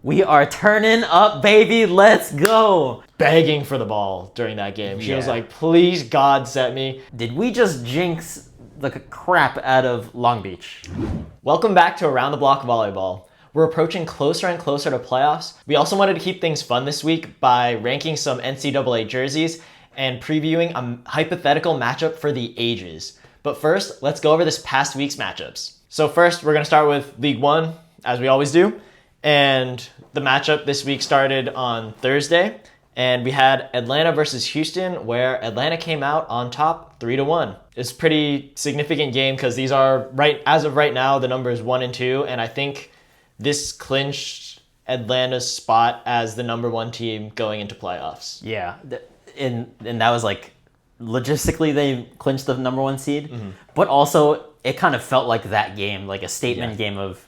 We are turning up, baby. Let's go. Begging for the ball during that game. She was Yeah. like, please, God, set me. Did we just jinx the crap out of Long Beach? Welcome back to Around the Block Volleyball. We're approaching closer and closer to playoffs. We also wanted to keep things fun this week by ranking some NCAA jerseys and previewing a hypothetical matchup for the ages. But first, let's go over this past week's matchups. So first, we're going to start with League One, as we always do. And the matchup this week started on Thursday. And we had Atlanta versus Houston, where Atlanta came out on top 3-1. It's a pretty significant game because these are, as of right now, the numbers 1 and 2. And I think this clinched Atlanta's spot as the #1 team going into playoffs. Yeah, and that was like, logistically they clinched the #1 seed, but also it kind of felt like that game, like a statement game of,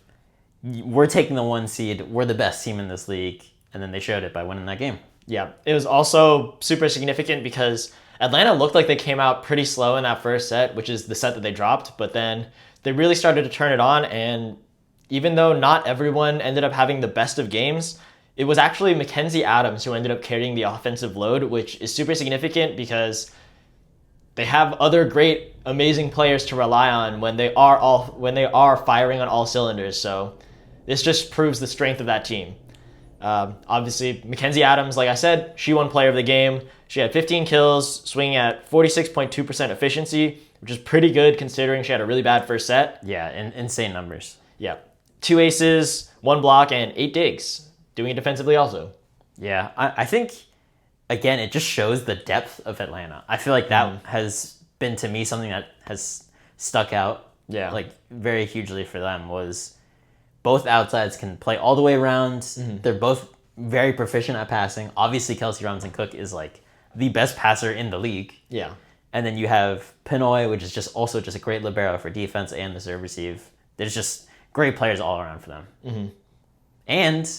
we're taking the 1 seed, we're the best team in this league, and then they showed it by winning that game. Yeah, it was also super significant because Atlanta looked like they came out pretty slow in that first set, which is the set that they dropped, but then they really started to turn it on, and even though not everyone ended up having the best of games, it was actually Mackenzie Adams who ended up carrying the offensive load, which is super significant because they have other great, amazing players to rely on when they are firing on all cylinders. So this just proves the strength of that team. Obviously, Mackenzie Adams, like I said, she won player of the game. She had 15 kills, swinging at 46.2% efficiency, which is pretty good considering she had a really bad first set. Yeah, insane numbers. Yeah. 2 aces, 1 block, and 8 digs. Doing it defensively also. Yeah, I think, again, it just shows the depth of Atlanta. I feel like that has been, to me, something that has stuck out like very hugely for them was both outsides can play all the way around. They're both very proficient at passing. Obviously, Kelsey Robinson-Cook is like the best passer in the league. Yeah. And then you have Pinoy, which is also just a great libero for defense and the serve receive. There's just great players all around for them. And,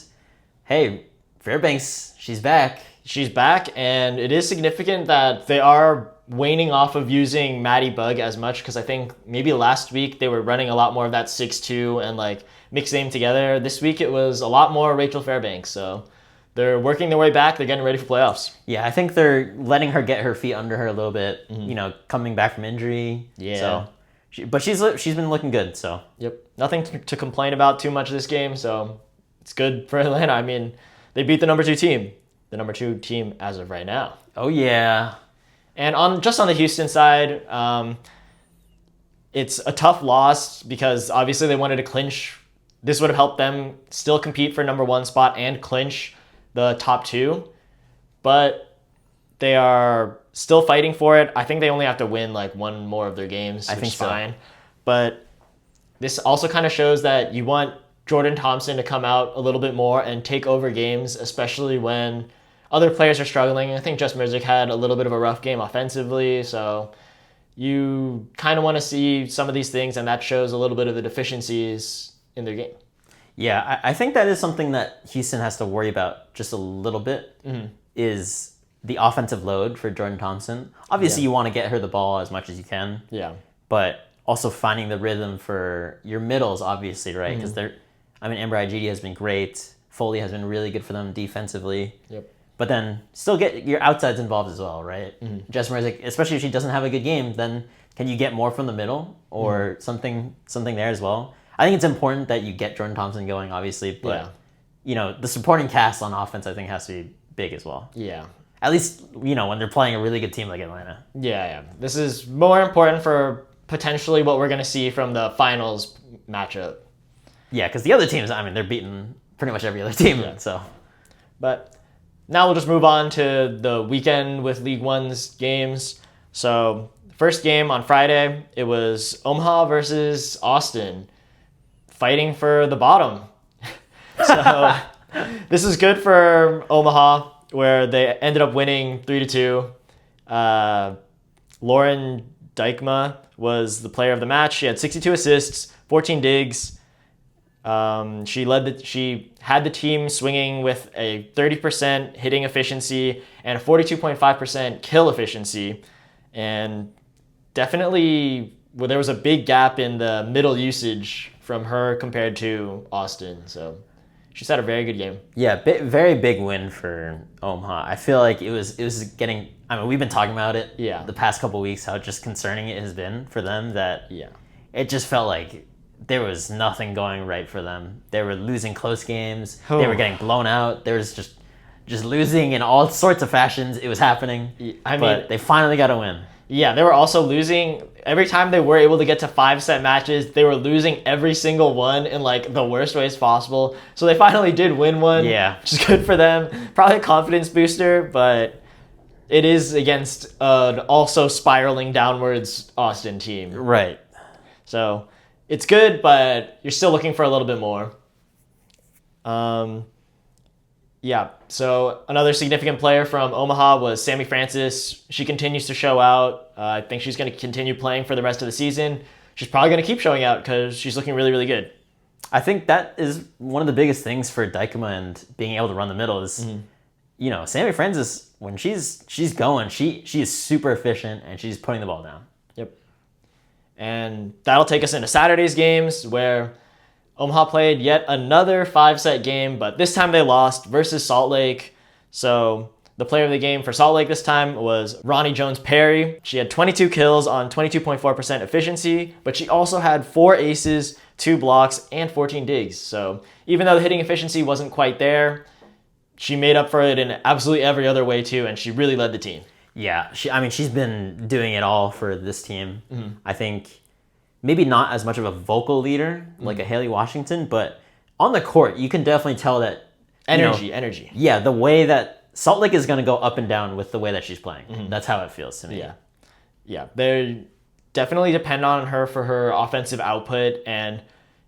hey, Fairbanks, she's back. She's back, and it is significant that they are waning off of using Maddie Bug as much because I think maybe last week they were running a lot more of that 6-2 and like mixing them together. This week it was a lot more Rachel Fairbanks, so they're working their way back. They're getting ready for playoffs. Yeah, I think they're letting her get her feet under her a little bit, coming back from injury. Yeah. So, but she's been looking good, so. Yep. Nothing to complain about too much this game, so it's good for Atlanta. I mean, they beat the #2 team. The #2 team as of right now. Oh, yeah. And on the Houston side, it's a tough loss because obviously they wanted to clinch. This would have helped them still compete for #1 spot and clinch the top 2. But they are still fighting for it. I think they only have to win like 1 more of their games, which is fine. But this also kind of shows that you want Jordan Thompson to come out a little bit more and take over games, especially when other players are struggling. I think Jess Merzick had a little bit of a rough game offensively, so you kind of want to see some of these things, and that shows a little bit of the deficiencies in their game. Yeah, I think that is something that Houston has to worry about just a little bit, is the offensive load for Jordan Thompson. Obviously, you want to get her the ball as much as you can. Yeah. But also finding the rhythm for your middles, obviously, right? Because Amber Igidi has been great. Foley has been really good for them defensively. Yep. But then still get your outsides involved as well, right? Jess Merzick, especially if she doesn't have a good game, then can you get more from the middle or something there as well? I think it's important that you get Jordan Thompson going, obviously, but the supporting cast on offense, I think, has to be big as well. Yeah. At least, when they're playing a really good team like Atlanta. Yeah. This is more important for potentially what we're going to see from the finals matchup. Yeah, because the other teams, they're beating pretty much every other team. Yeah. So, but now we'll just move on to the weekend with League One's games. So first game on Friday, it was Omaha versus Austin, fighting for the bottom. So this is good for Omaha, where they ended up winning 3-2. Lauren Dykma was the player of the match. She had 62 assists, 14 digs. She had the team swinging with a 30% hitting efficiency and a 42.5% kill efficiency. And definitely, there was a big gap in the middle usage from her compared to Austin. So She's had a very good game. Yeah, very big win for Omaha. I feel like it was getting. I mean, we've been talking about it. Yeah. The past couple of weeks, how just concerning it has been for them. That Yeah. It just felt like there was nothing going right for them. They were losing close games. They were getting blown out. There was just losing in all sorts of fashions. It was happening. But they finally got a win. Yeah, they were also losing every time they were able to get to 5-set matches. They were losing every single one in like the worst ways possible. So they finally did win one. Yeah, which is good for them. Probably a confidence booster, but it is against an also spiraling downwards Austin team. Right. So it's good, but you're still looking for a little bit more. Yeah, so another significant player from Omaha was Sammy Francis. She continues to show out. I think she's going to continue playing for the rest of the season. She's probably going to keep showing out because she's looking really, really good. I think that is one of the biggest things for Dykema and being able to run the middle is, you know, Sammy Francis, when she's going, she is super efficient and she's putting the ball down. Yep. And that'll take us into Saturday's games where Omaha played yet another 5-set game, but this time they lost versus Salt Lake. So the player of the game for Salt Lake this time was Ronnie Jones-Perry. She had 22 kills on 22.4% efficiency, but she also had 4 aces, 2 blocks, and 14 digs. So even though the hitting efficiency wasn't quite there, she made up for it in absolutely every other way too, and she really led the team. Yeah, she's been doing it all for this team. I think maybe not as much of a vocal leader like a Haley Washington, but on the court, you can definitely tell that energy. Yeah, the way that Salt Lake is going to go up and down with the way that she's playing. That's how it feels to me. Yeah. They definitely depend on her for her offensive output, and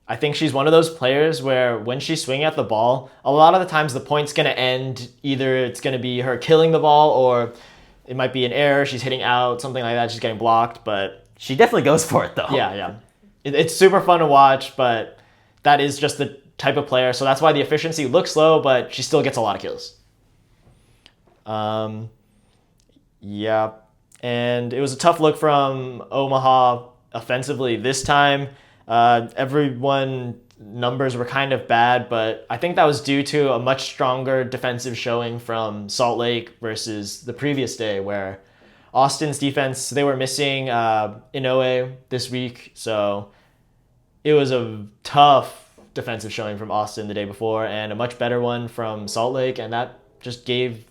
I think she's one of those players where when she's swinging at the ball, a lot of the times the point's going to end. Either it's going to be her killing the ball, or it might be an error. She's hitting out, something like that. She's getting blocked, but she definitely goes for it, though. Yeah. It's super fun to watch, but that is just the type of player. So that's why the efficiency looks low, but she still gets a lot of kills. Yeah. And it was a tough look from Omaha offensively this time. Everyone numbers were kind of bad, but I think that was due to a much stronger defensive showing from Salt Lake versus the previous day where Austin's defense, they were missing Inoue this week, so it was a tough defensive showing from Austin the day before and a much better one from Salt Lake, and that just gave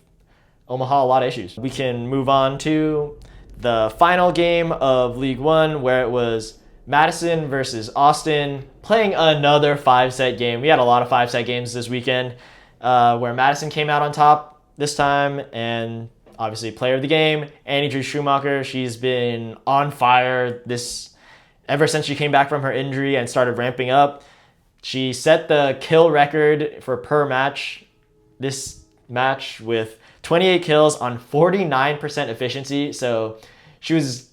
Omaha a lot of issues. We can move on to the final game of League One where it was Madison versus Austin playing another 5-set game. We had a lot of 5-set games this weekend where Madison came out on top this time, and obviously player of the game, Annie Drew Schumacher. She's been on fire ever since she came back from her injury and started ramping up. She set the kill record for per match this match with 28 kills on 49% efficiency. So she was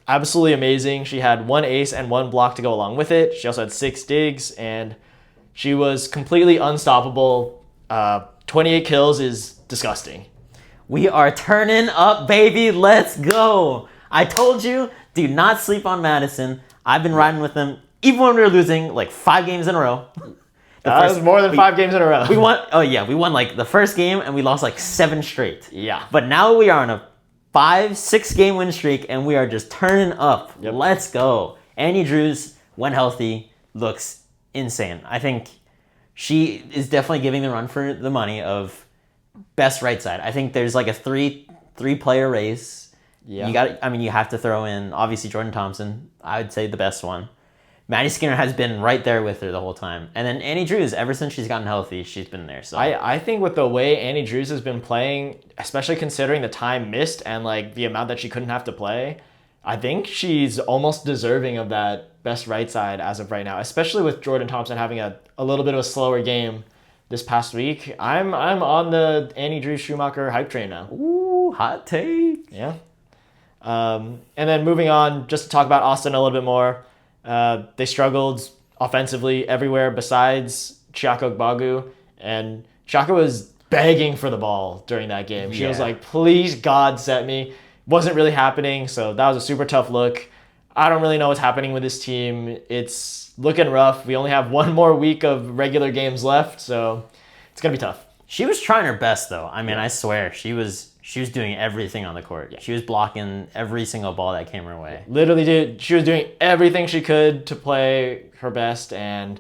absolutely amazing. She had 1 ace and 1 block to go along with it. She also had 6 digs, and she was completely unstoppable. 28 kills is disgusting. We are turning up, baby. Let's go. I told you, do not sleep on Madison. I've been riding with them, even when we were losing like 5 games in a row. That was more than 5 games in a row. We won like the first game and we lost like 7 straight. Yeah. But now we are on a 5-6 game win streak and we are just turning up. Yep. Let's go. Annie Drews, when healthy, looks insane. I think she is definitely giving the run for the money of best right side. I think there's like a three-player race. Yeah. You have to throw in obviously Jordan Thompson. I would say the best one. Maddie Skinner has been right there with her the whole time. And then Annie Drews, ever since she's gotten healthy, she's been there. So I think with the way Annie Drews has been playing, especially considering the time missed and like the amount that she couldn't have to play, I think she's almost deserving of that best right side as of right now, especially with Jordan Thompson having a little bit of a slower game this past week. I'm on the Annie Drews Schumacher hype train now. Ooh, hot take. Yeah. And then moving on, just to talk about Austin a little bit more. They struggled offensively everywhere besides Chiako Gbagu, and Chiako was begging for the ball during that game. She was like, please, God, set me. Wasn't really happening, so that was a super tough look. I don't really know what's happening with this team. It's looking rough. We only have one more week of regular games left, so it's going to be tough. She was trying her best, though. I mean, I swear, she was doing everything on the court. Yeah. She was blocking every single ball that came her way. Literally she was doing everything she could to play her best, and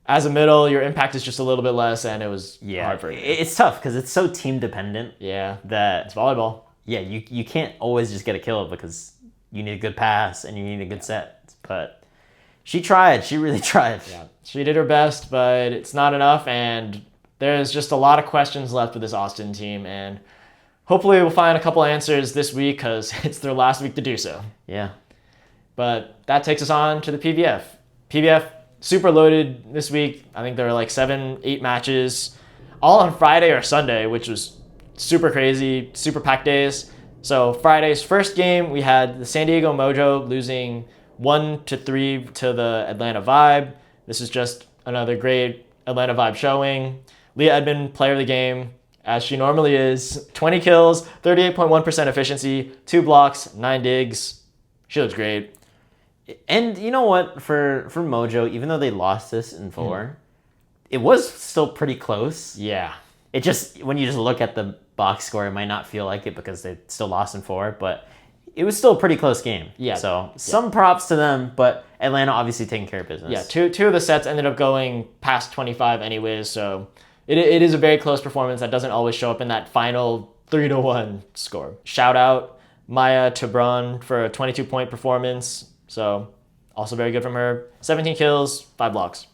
as a middle, your impact is just a little bit less, and it was hard for her. It's tough because it's so team dependent. Yeah, that it's volleyball. Yeah, you can't always just get a kill because you need a good pass and you need a good set. But she tried. She really tried. Yeah, she did her best, but it's not enough, and there's just a lot of questions left with this Austin team, and hopefully we'll find a couple answers this week because it's their last week to do so. Yeah. But that takes us on to the PVF. PVF, super loaded this week. I think there were like 7-8 matches, all on Friday or Sunday, which was super crazy, super packed days. So Friday's first game, we had the San Diego Mojo losing 1-3 to the Atlanta Vibe. This is just another great Atlanta Vibe showing. Leah Edmond, player of the game, as she normally is. 20 kills, 38.1% efficiency, 2 blocks, 9 digs. She looks great. And you know what? For Mojo, even though they lost this in 4, it was still pretty close. Yeah. It just, when you just look at the box score, it might not feel like it because they still lost in 4, but it was still a pretty close game. Yeah. So some props to them, but Atlanta obviously taking care of business. Yeah, two of the sets ended up going past 25 anyways, so it is a very close performance that doesn't always show up in that final 3-1 score. Shout out Maya Tebron for a 22-point performance, so also very good from her. 17 kills, 5 blocks.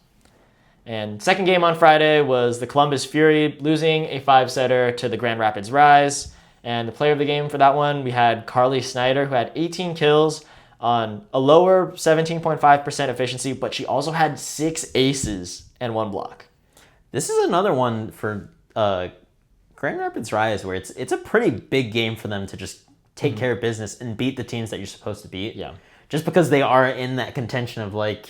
And second game on Friday was the Columbus Fury losing a 5-setter to the Grand Rapids Rise. And the player of the game for that one, we had Carly Snyder, who had 18 kills on a lower 17.5% efficiency, but she also had 6 aces and 1 block. This is another one for Grand Rapids Rise where it's a pretty big game for them to just take care of business and beat the teams that you're supposed to beat. Yeah. Just because they are in that contention of 4-5,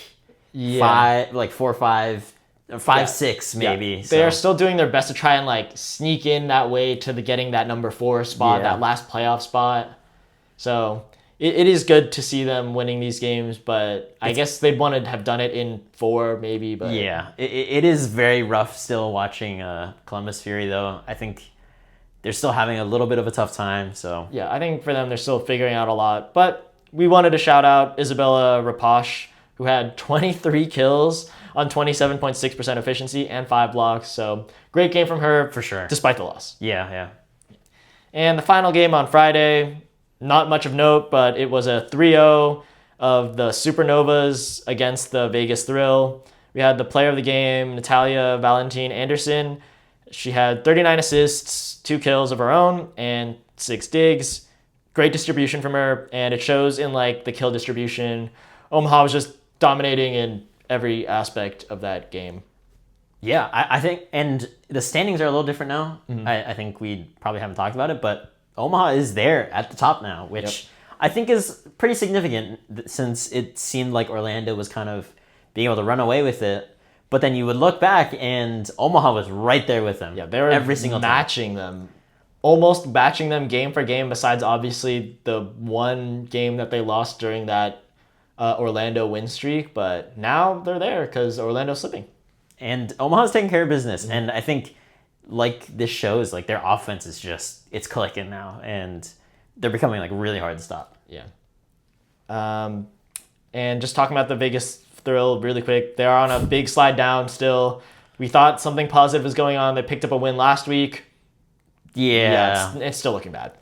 5-6 maybe. Yeah. They are still doing their best to try and sneak in that way to getting that number 4 spot, that last playoff spot. So it is good to see them winning these games, but I guess they'd want to have done it in 4 maybe. But yeah, it is very rough still watching Columbus Fury though. I think they're still having a little bit of a tough time. So yeah, I think for them they're still figuring out a lot. But we wanted to shout out Isabella Raposh, who had 23 kills on 27.6% efficiency and 5 blocks. So great game from her for sure, despite the loss. Yeah. And the final game on Friday, not much of note, but it was a 3-0 of the Supernovas against the Vegas Thrill. We had the player of the game, Natalia Valentin Anderson. She had 39 assists, 2 kills of her own, and 6 digs. Great distribution from her, and it shows in the kill distribution. Omaha was just dominating in every aspect of that game. Yeah, I think, and the standings are a little different now. I think we probably haven't talked about it, but Omaha is there at the top now, which I think is pretty significant since it seemed like Orlando was kind of being able to run away with it. But then you would look back and Omaha was right there with them. Yeah, they were every single matching them. Almost matching them game for game, besides obviously the one game that they lost during that Orlando win streak. But now they're there because Orlando's slipping. And Omaha's taking care of business. And I think this shows their offense is it's clicking now. And they're becoming really hard to stop. Yeah. And just talking about the Vegas Thrill really quick. They're on a big slide down still. We thought something positive was going on. They picked up a win last week. Yeah, it's still looking bad.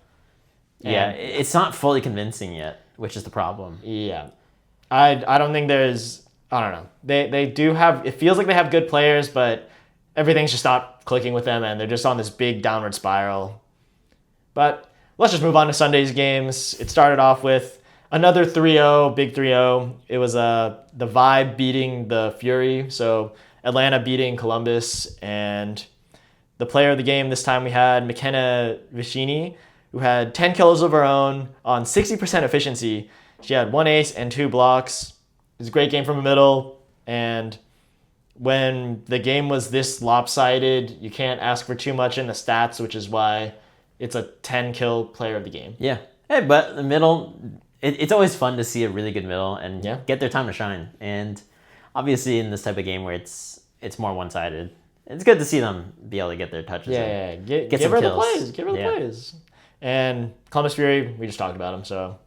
And it's not fully convincing yet, which is the problem. Yeah, I don't think there's. I don't know. They do have. It feels like they have good players, but everything's just not clicking with them, and they're just on this big downward spiral. But let's just move on to Sunday's games. It started off with another 3-0, big 3-0. It was the Vibe beating the Fury, so Atlanta beating Columbus, and the player of the game this time we had McKenna Vicini, who had 10 kills of her own on 60% efficiency. She had 1 ace and 2 blocks. It was a great game from the middle, and when the game was this lopsided, you can't ask for too much in the stats, which is why it's a 10-kill player of the game. Yeah. Hey, but the middle, it's always fun to see a really good middle and Yeah. get their time to shine. And obviously in this type of game where it's more one-sided, it's good to see them be able to get their touches. Yeah, Get give some her the kills. plays. Give her the plays. And Columbus Fury, we just talked about him, so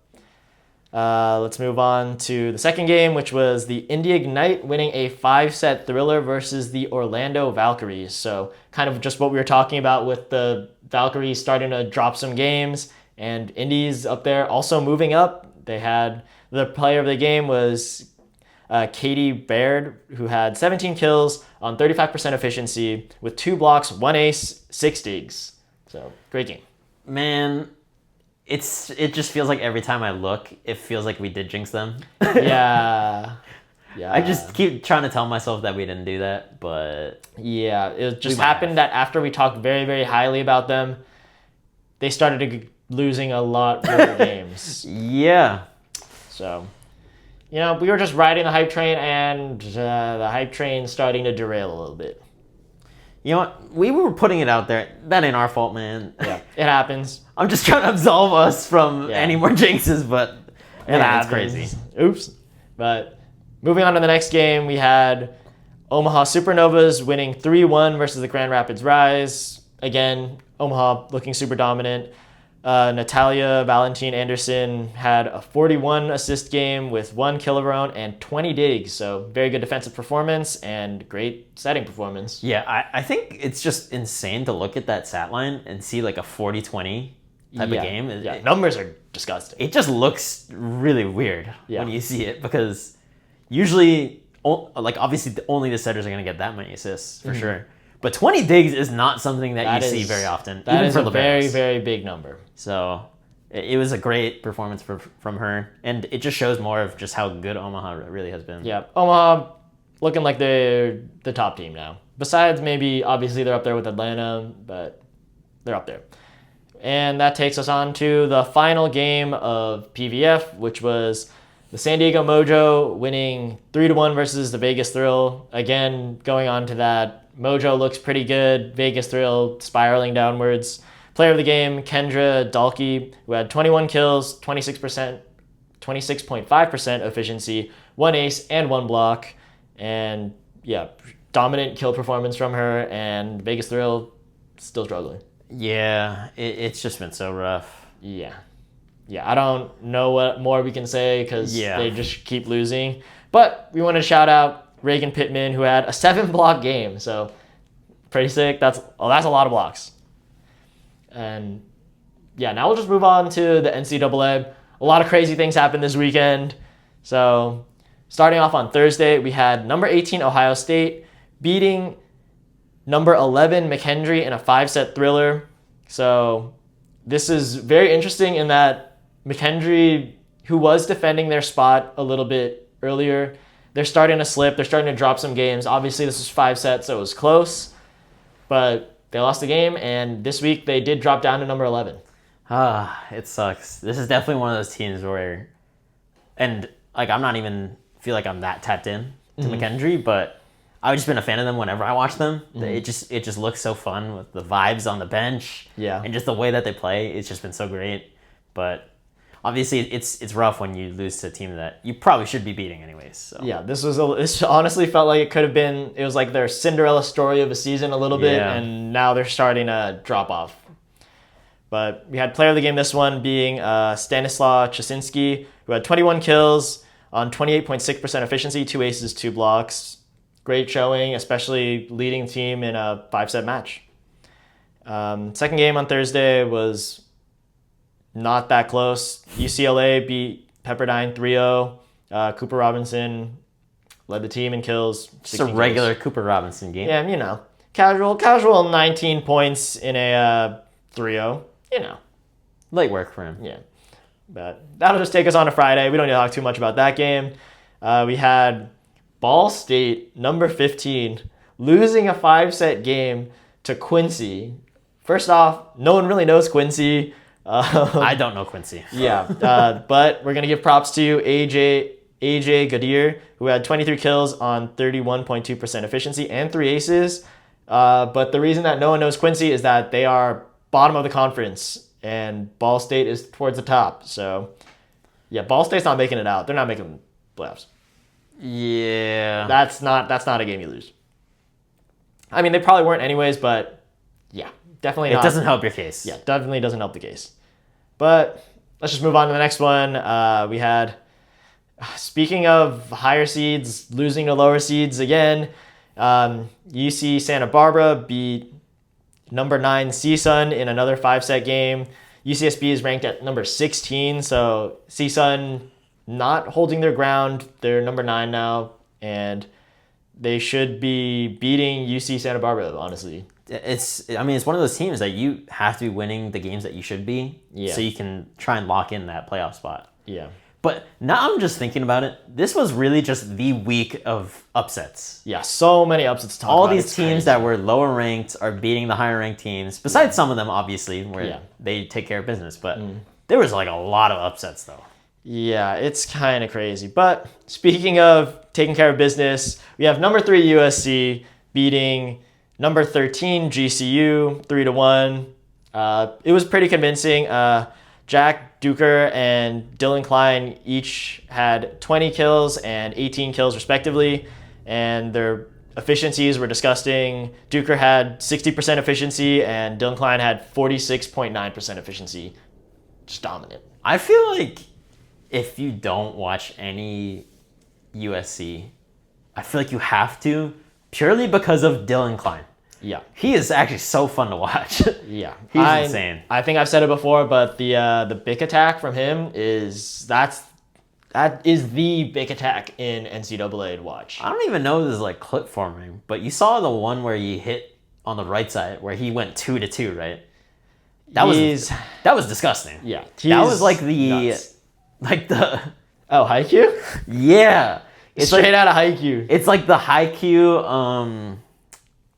let's move on to the second game, which was the Indy Ignite winning a 5-set thriller versus the Orlando Valkyries. So kind of just what we were talking about with the Valkyries starting to drop some games, and Indy's up there also moving up. They had the player of the game was Katie Baird, who had 17 kills on 35% efficiency with 2 blocks, 1 ace, 6 digs. So great game. Man, it just feels like every time I look, it feels like we did jinx them. Yeah. I just keep trying to tell myself that we didn't do that, but yeah, it just happened that after we talked very, very highly about them, they started losing a lot more games. Yeah. So, we were just riding the hype train, and the hype train starting to derail a little bit. You know what? We were putting it out there. That ain't our fault, man. Yeah, it happens. I'm just trying to absolve us from any more jinxes, but it's crazy. Oops. But moving on to the next game, we had Omaha Supernovas winning 3-1 versus the Grand Rapids Rise. Again, Omaha looking super dominant. Natalia Valentine Anderson had a 41 assist game with 1 kill of her own and 20 digs. So very good defensive performance and great setting performance. Yeah, I think it's just insane to look at that stat line and see like a 40-20 type of game. Yeah, numbers are disgusting. It just looks really weird when you see it, because usually, like obviously only the setters are going to get that many assists for sure. But 20 digs is not something that you see very often. That even is for a very, liberos. very big number. So it was a great performance from her, and it just shows more of just how good Omaha really has been. Yeah, Omaha looking like they're the top team now. Besides maybe, obviously they're up there with Atlanta, but they're up there. And that takes us on to the final game of PVF, which was the San Diego Mojo winning 3-1 versus the Vegas Thrill. Again, going on to that, Mojo looks pretty good. Vegas Thrill spiraling downwards. Player of the game, Kendra Dalkey, who had 21 kills, 26.5% efficiency, 1 ace, and 1 block. And yeah, dominant kill performance from her, and Vegas Thrill still struggling. Yeah, it's just been so rough. Yeah, I don't know what more we can say because they just keep losing. But we want to shout out Reagan Pittman, who had a 7-block game. So pretty sick. That's a lot of blocks. And yeah, now we'll just move on to the NCAA. A lot of crazy things happened this weekend. So starting off on Thursday, we had number 18 Ohio State beating number 11 McHenry in a 5-set thriller. So this is very interesting in that McHenry, who was defending their spot a little bit earlier, they're starting to slip. They're starting to drop some games. Obviously, this was 5 sets, so it was close. But they lost the game, and this week they did drop down to number 11. It sucks. This is definitely one of those teams where, and like I'm not even feel like I'm that tapped in to McHenry, but I've just been a fan of them whenever I watch them. It just looks so fun with the vibes on the bench, and just the way that they play. It's just been so great. But obviously, it's rough when you lose to a team that you probably should be beating anyways. So. Yeah, this honestly felt like it was like their Cinderella story of a season a little bit, and now they're starting to drop off. But we had player of the game this one being Stanislaw Chasinski, who had 21 kills on 28.6% efficiency, 2 aces, 2 blocks. Great showing, especially leading team in a 5-set match. Second game on Thursday was not that close. UCLA beat Pepperdine 3-0. Cooper Robinson led the team in kills. Just a regular kills. Cooper Robinson game. Yeah, casual 19 points in a 3-0. Light work for him. Yeah. But that'll just take us on to Friday. We don't need to talk too much about that game. We had Ball State, number 15, losing a 5-set game to Quincy. First off, no one really knows Quincy. I don't know Quincy. But we're going to give props to AJ Gadir, who had 23 kills on 31.2% efficiency and 3 aces. But the reason that no one knows Quincy is that they are bottom of the conference, and Ball State is towards the top. So Yeah, Ball State's not making it out. They're not making playoffs. Yeah. That's not a game you lose. I mean, they probably weren't anyways, but yeah, definitely not. It doesn't help your case. Yeah, definitely doesn't help the case. But let's just move on to the next one. We had, speaking of higher seeds, losing to lower seeds again, UC Santa Barbara beat number 9 CSUN in another 5-set game. UCSB is ranked at number 16, so CSUN not holding their ground. They're number 9 now, and they should be beating UC Santa Barbara, honestly. It's one of those teams that you have to be winning the games that you should be, so you can try and lock in that playoff spot. Yeah. But now I'm just thinking about it. This was really just the week of upsets. Yeah, so many upsets to talk about. All these teams that were lower ranked are beating the higher ranked teams, besides some of them, obviously, where they take care of business. But there was like a lot of upsets, though. Yeah, it's kind of crazy. But speaking of taking care of business, we have number 3 USC beating number 13 GCU 3-1. It was pretty convincing. Jack Duker and Dylan Klein each had 20 kills and 18 kills respectively, and their efficiencies were disgusting. Duker had 60% efficiency and Dylan Klein had 46.9% efficiency. Just dominant. I feel like if you don't watch any USC, I feel like you have to, purely because of Dylan Klein. Yeah. He is actually so fun to watch. Yeah. He's insane. I think I've said it before, but the big attack from him is that is the big attack in NCAA to watch. I don't even know if this is like clip forming, but you saw the one where he hit on the right side where he went 2-2, right? That was disgusting. Yeah. That was like Oh, Haikyuu? Yeah. It's straight out of Haikyuu. It's like the Haikyuu,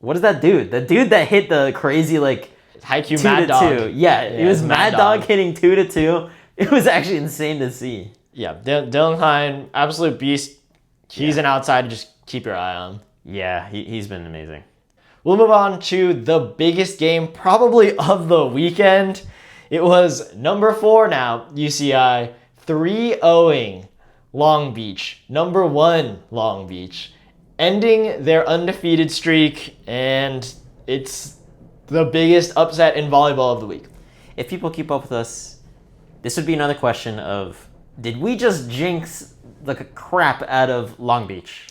what is that dude? The dude that hit the crazy like Haikyuu Mad Dog. Yeah, it was Mad Dog hitting 2-2. It was actually insane to see. Yeah, Dylan Klein, absolute beast. He's an outside to just keep your eye on. Yeah, he's been amazing. We'll move on to the biggest game probably of the weekend. It was number 4 now, UCI, 3-0ing Long Beach, number 1 Long Beach, ending their undefeated streak, and it's the biggest upset in volleyball of the week. If people keep up with us, this would be another question of, did we just jinx the crap out of Long Beach?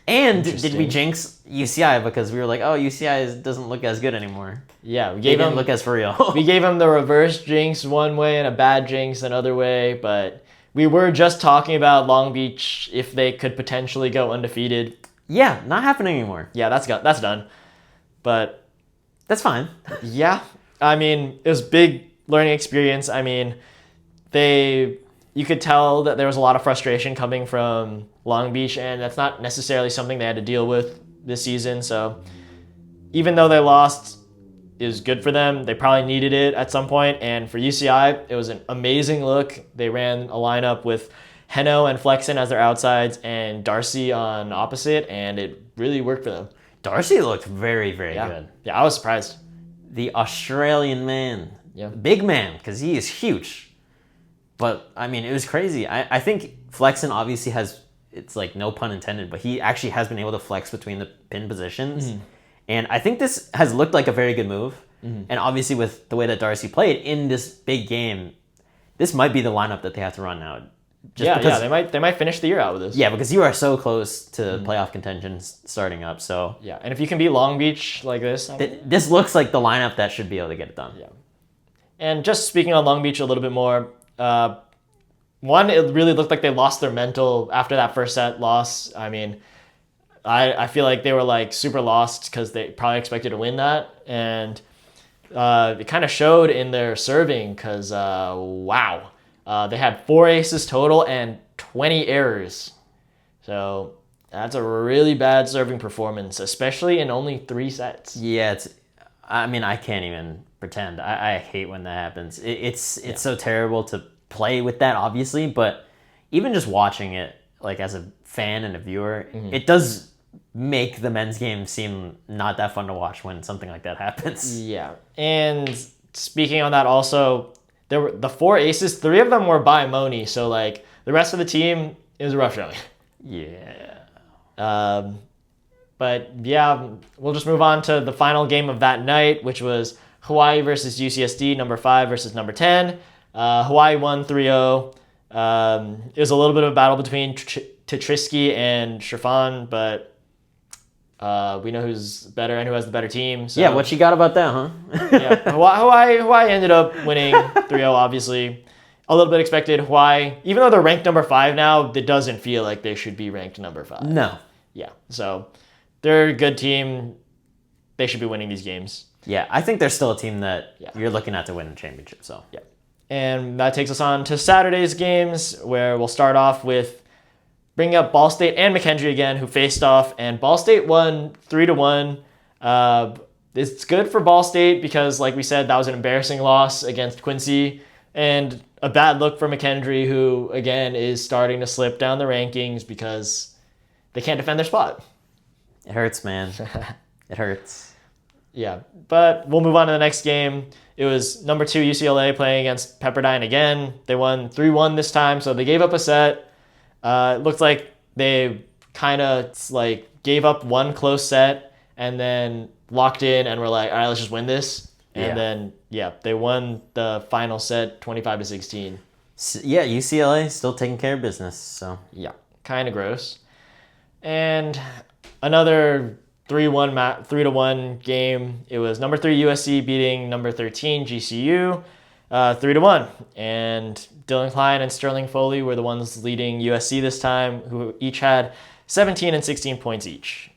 And did we jinx UCI because we were like, oh, UCI doesn't look as good anymore? Yeah, we didn't look as for real. We gave them the reverse jinx one way and a bad jinx another way, but we were just talking about Long Beach if they could potentially go undefeated. Yeah, not happening anymore. Yeah, that's done. But that's fine. Yeah, I mean, it was big learning experience. I mean, you could tell that there was a lot of frustration coming from Long Beach, and that's not necessarily something they had to deal with this season. So even though they lost, it was good for them. They probably needed it at some point. And for UCI, it was an amazing look. They ran a lineup with Heno and Flexen as their outsides and Darcy on opposite, and it really worked for them. Darcy looked very, very good. Yeah, I was surprised. The Australian man. Yeah. Big man, because he is huge. But, I mean, it was crazy. I think Flexen obviously has, it's like no pun intended, but he actually has been able to flex between the pin positions. Mm-hmm. And I think this has looked like a very good move. Mm-hmm. And obviously with the way that Darcy played in this big game, this might be the lineup that they have to run now. They might finish the year out with this. Yeah, because you are so close to playoff contention starting up. So yeah, and if you can beat Long Beach like this, this looks like the lineup that should be able to get it done. Yeah. And just speaking on Long Beach a little bit more, one, it really looked like they lost their mental after that first set loss. I mean, I feel like they were like super lost because they probably expected to win that, and it kind of showed in their serving because they had 4 aces total and 20 errors. So that's a really bad serving performance, especially in only 3 sets. Yeah, I can't even pretend. I hate when that happens. It's so terrible to play with that, obviously, but even just watching it, like as a fan and a viewer, it does make the men's game seem not that fun to watch when something like that happens. Yeah, and speaking on that also, there were the 4 aces, 3 of them were by Moni. So like the rest of the team, it was a rough showing. Yeah. But yeah, we'll just move on to the final game of that night, which was Hawaii versus UCSD, number 5 versus number 10. Hawaii won 3-0. It was a little bit of a battle between Tetrisky and Shrafan, but we know who's better and who has the better team. So, yeah, what you got about that, huh? yeah, Hawaii ended up winning 3-0, obviously. A little bit expected. Hawaii, even though they're ranked number 5 now, it doesn't feel like they should be ranked number 5. No. Yeah, so they're a good team. They should be winning these games. Yeah, I think they're still a team that you're looking at to win the championship. So yeah. And that takes us on to Saturday's games, where we'll start off with bringing up Ball State and McKendree again, who faced off, and Ball State won 3-1. It's good for Ball State because, like we said, that was an embarrassing loss against Quincy, and a bad look for McKendree, who, again, is starting to slip down the rankings because they can't defend their spot. It hurts, man. It hurts. Yeah, but we'll move on to the next game. It was number 2 UCLA playing against Pepperdine again. They won 3-1 this time, so they gave up a set. It looked like they kind of like gave up one close set and then locked in and were like, all right, let's just win this. And then, they won the final set 25-16. Yeah, UCLA still taking care of business. So yeah, kind of gross. And another 3-1 game. It was number 3 USC beating number 13 GCU 3-1. And Dylan Klein and Sterling Foley were the ones leading USC this time, who each had 17 and 16 points each.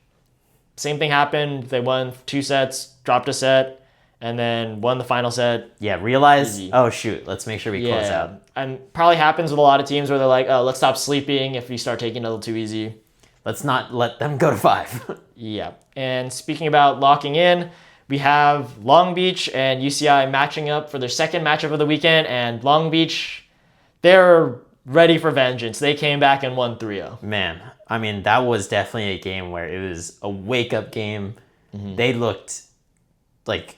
Same thing happened. They won 2 sets, dropped a set, and then won the final set. Yeah, realize, oh shoot, let's make sure we close out. And probably happens with a lot of teams where they're like, oh, let's stop sleeping if we start taking it a little too easy. Let's not let them go to 5. Yeah. And speaking about locking in, we have Long Beach and UCI matching up for their second matchup of the weekend. And Long Beach, they're ready for vengeance. They came back and won 3-0. Man, I mean, that was definitely a game where it was a wake-up game. Mm-hmm. They looked like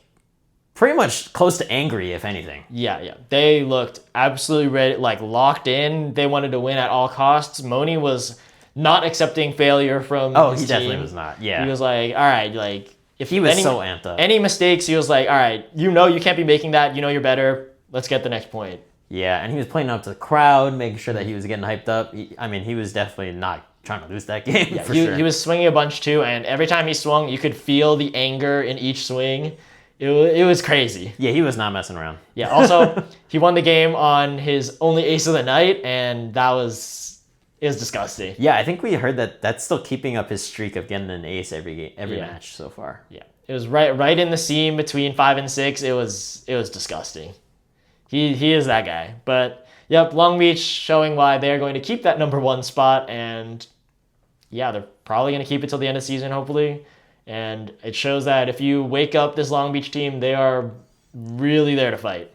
pretty much close to angry, if anything. Yeah. They looked absolutely ready, like locked in. They wanted to win at all costs. Moni was not accepting failure from his he team. definitely was not. Yeah. He was like, all right, like if he was so amped up. Any mistakes, he was like, all right, you can't be making that. You're better. Let's get the next point. Yeah, and he was playing up to the crowd, making sure that he was getting hyped up. He was definitely not trying to lose that game. Yeah, he was swinging a bunch too, and every time he swung, you could feel the anger in each swing. It was crazy. Yeah, he was not messing around. Yeah, also, he won the game on his only ace of the night, and it was disgusting. Yeah, I think we heard that that's still keeping up his streak of getting an ace every match so far. Yeah, it was right in the seam between 5 and 6. It was disgusting. He is that guy. But yep, Long Beach showing why they're going to keep that number 1 spot, and yeah, they're probably going to keep it till the end of the season, hopefully. And it shows that if you wake up this Long Beach team, they are really there to fight.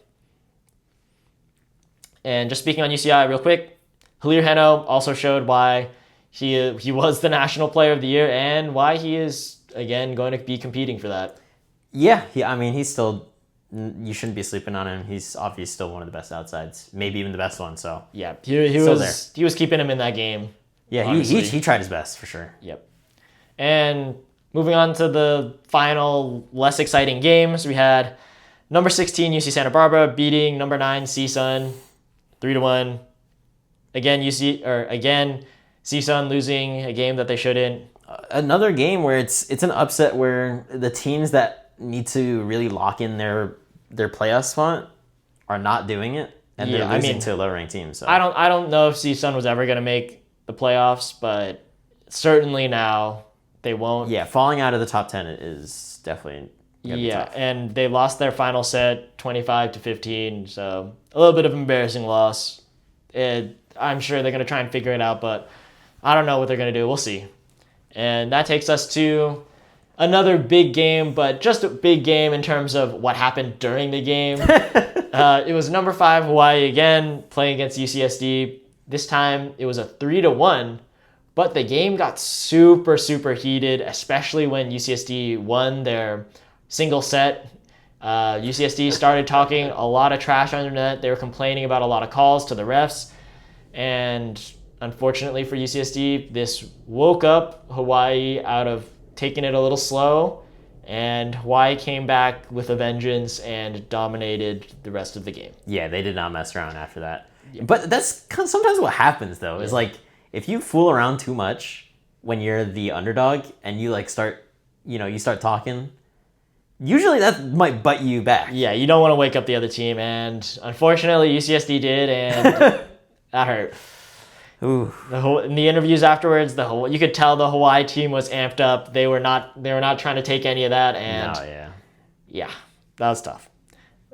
And just speaking on UCI real quick, Halir Heno also showed why he was the National Player of the Year and why he is, again, going to be competing for that. Yeah, he's still, you shouldn't be sleeping on him. He's obviously still one of the best outsides, maybe even the best one. So yeah, he was keeping him in that game. Yeah, he tried his best for sure. Yep. And moving on to the final, less exciting games, we had number 16 UC Santa Barbara beating number 9 CSUN 3-1. Again, CSUN losing a game that they shouldn't. Another game where it's an upset where the teams that need to really lock in their playoff spot are not doing it, and they're losing to a low-ranked team. So I don't know if CSUN was ever going to make the playoffs, but certainly now they won't. Yeah, falling out of the top 10 is definitely tough. And they lost their final set 25-15, so a little bit of embarrassing loss. I'm sure they're going to try and figure it out, but I don't know what they're going to do. We'll see. And that takes us to another big game, but just a big game in terms of what happened during the game. It was number 5 Hawaii again playing against UCSD. This time it was a 3-1, but the game got super, super heated, especially when UCSD won their single set. UCSD started talking a lot of trash on the net. They were complaining about a lot of calls to the refs. And unfortunately for UCSD, this woke up Hawaii out of taking it a little slow. And Hawaii came back with a vengeance and dominated the rest of the game. Yeah, they did not mess around after that. Yeah. But that's sometimes what happens, though, is like if you fool around too much when you're the underdog and you like start talking, usually that might butt you back. Yeah, you don't want to wake up the other team, and unfortunately UCSD did, and that hurt. Ooh. In the interviews afterwards, you could tell the Hawaii team was amped up. They were not trying to take any of that, and yeah, that was tough.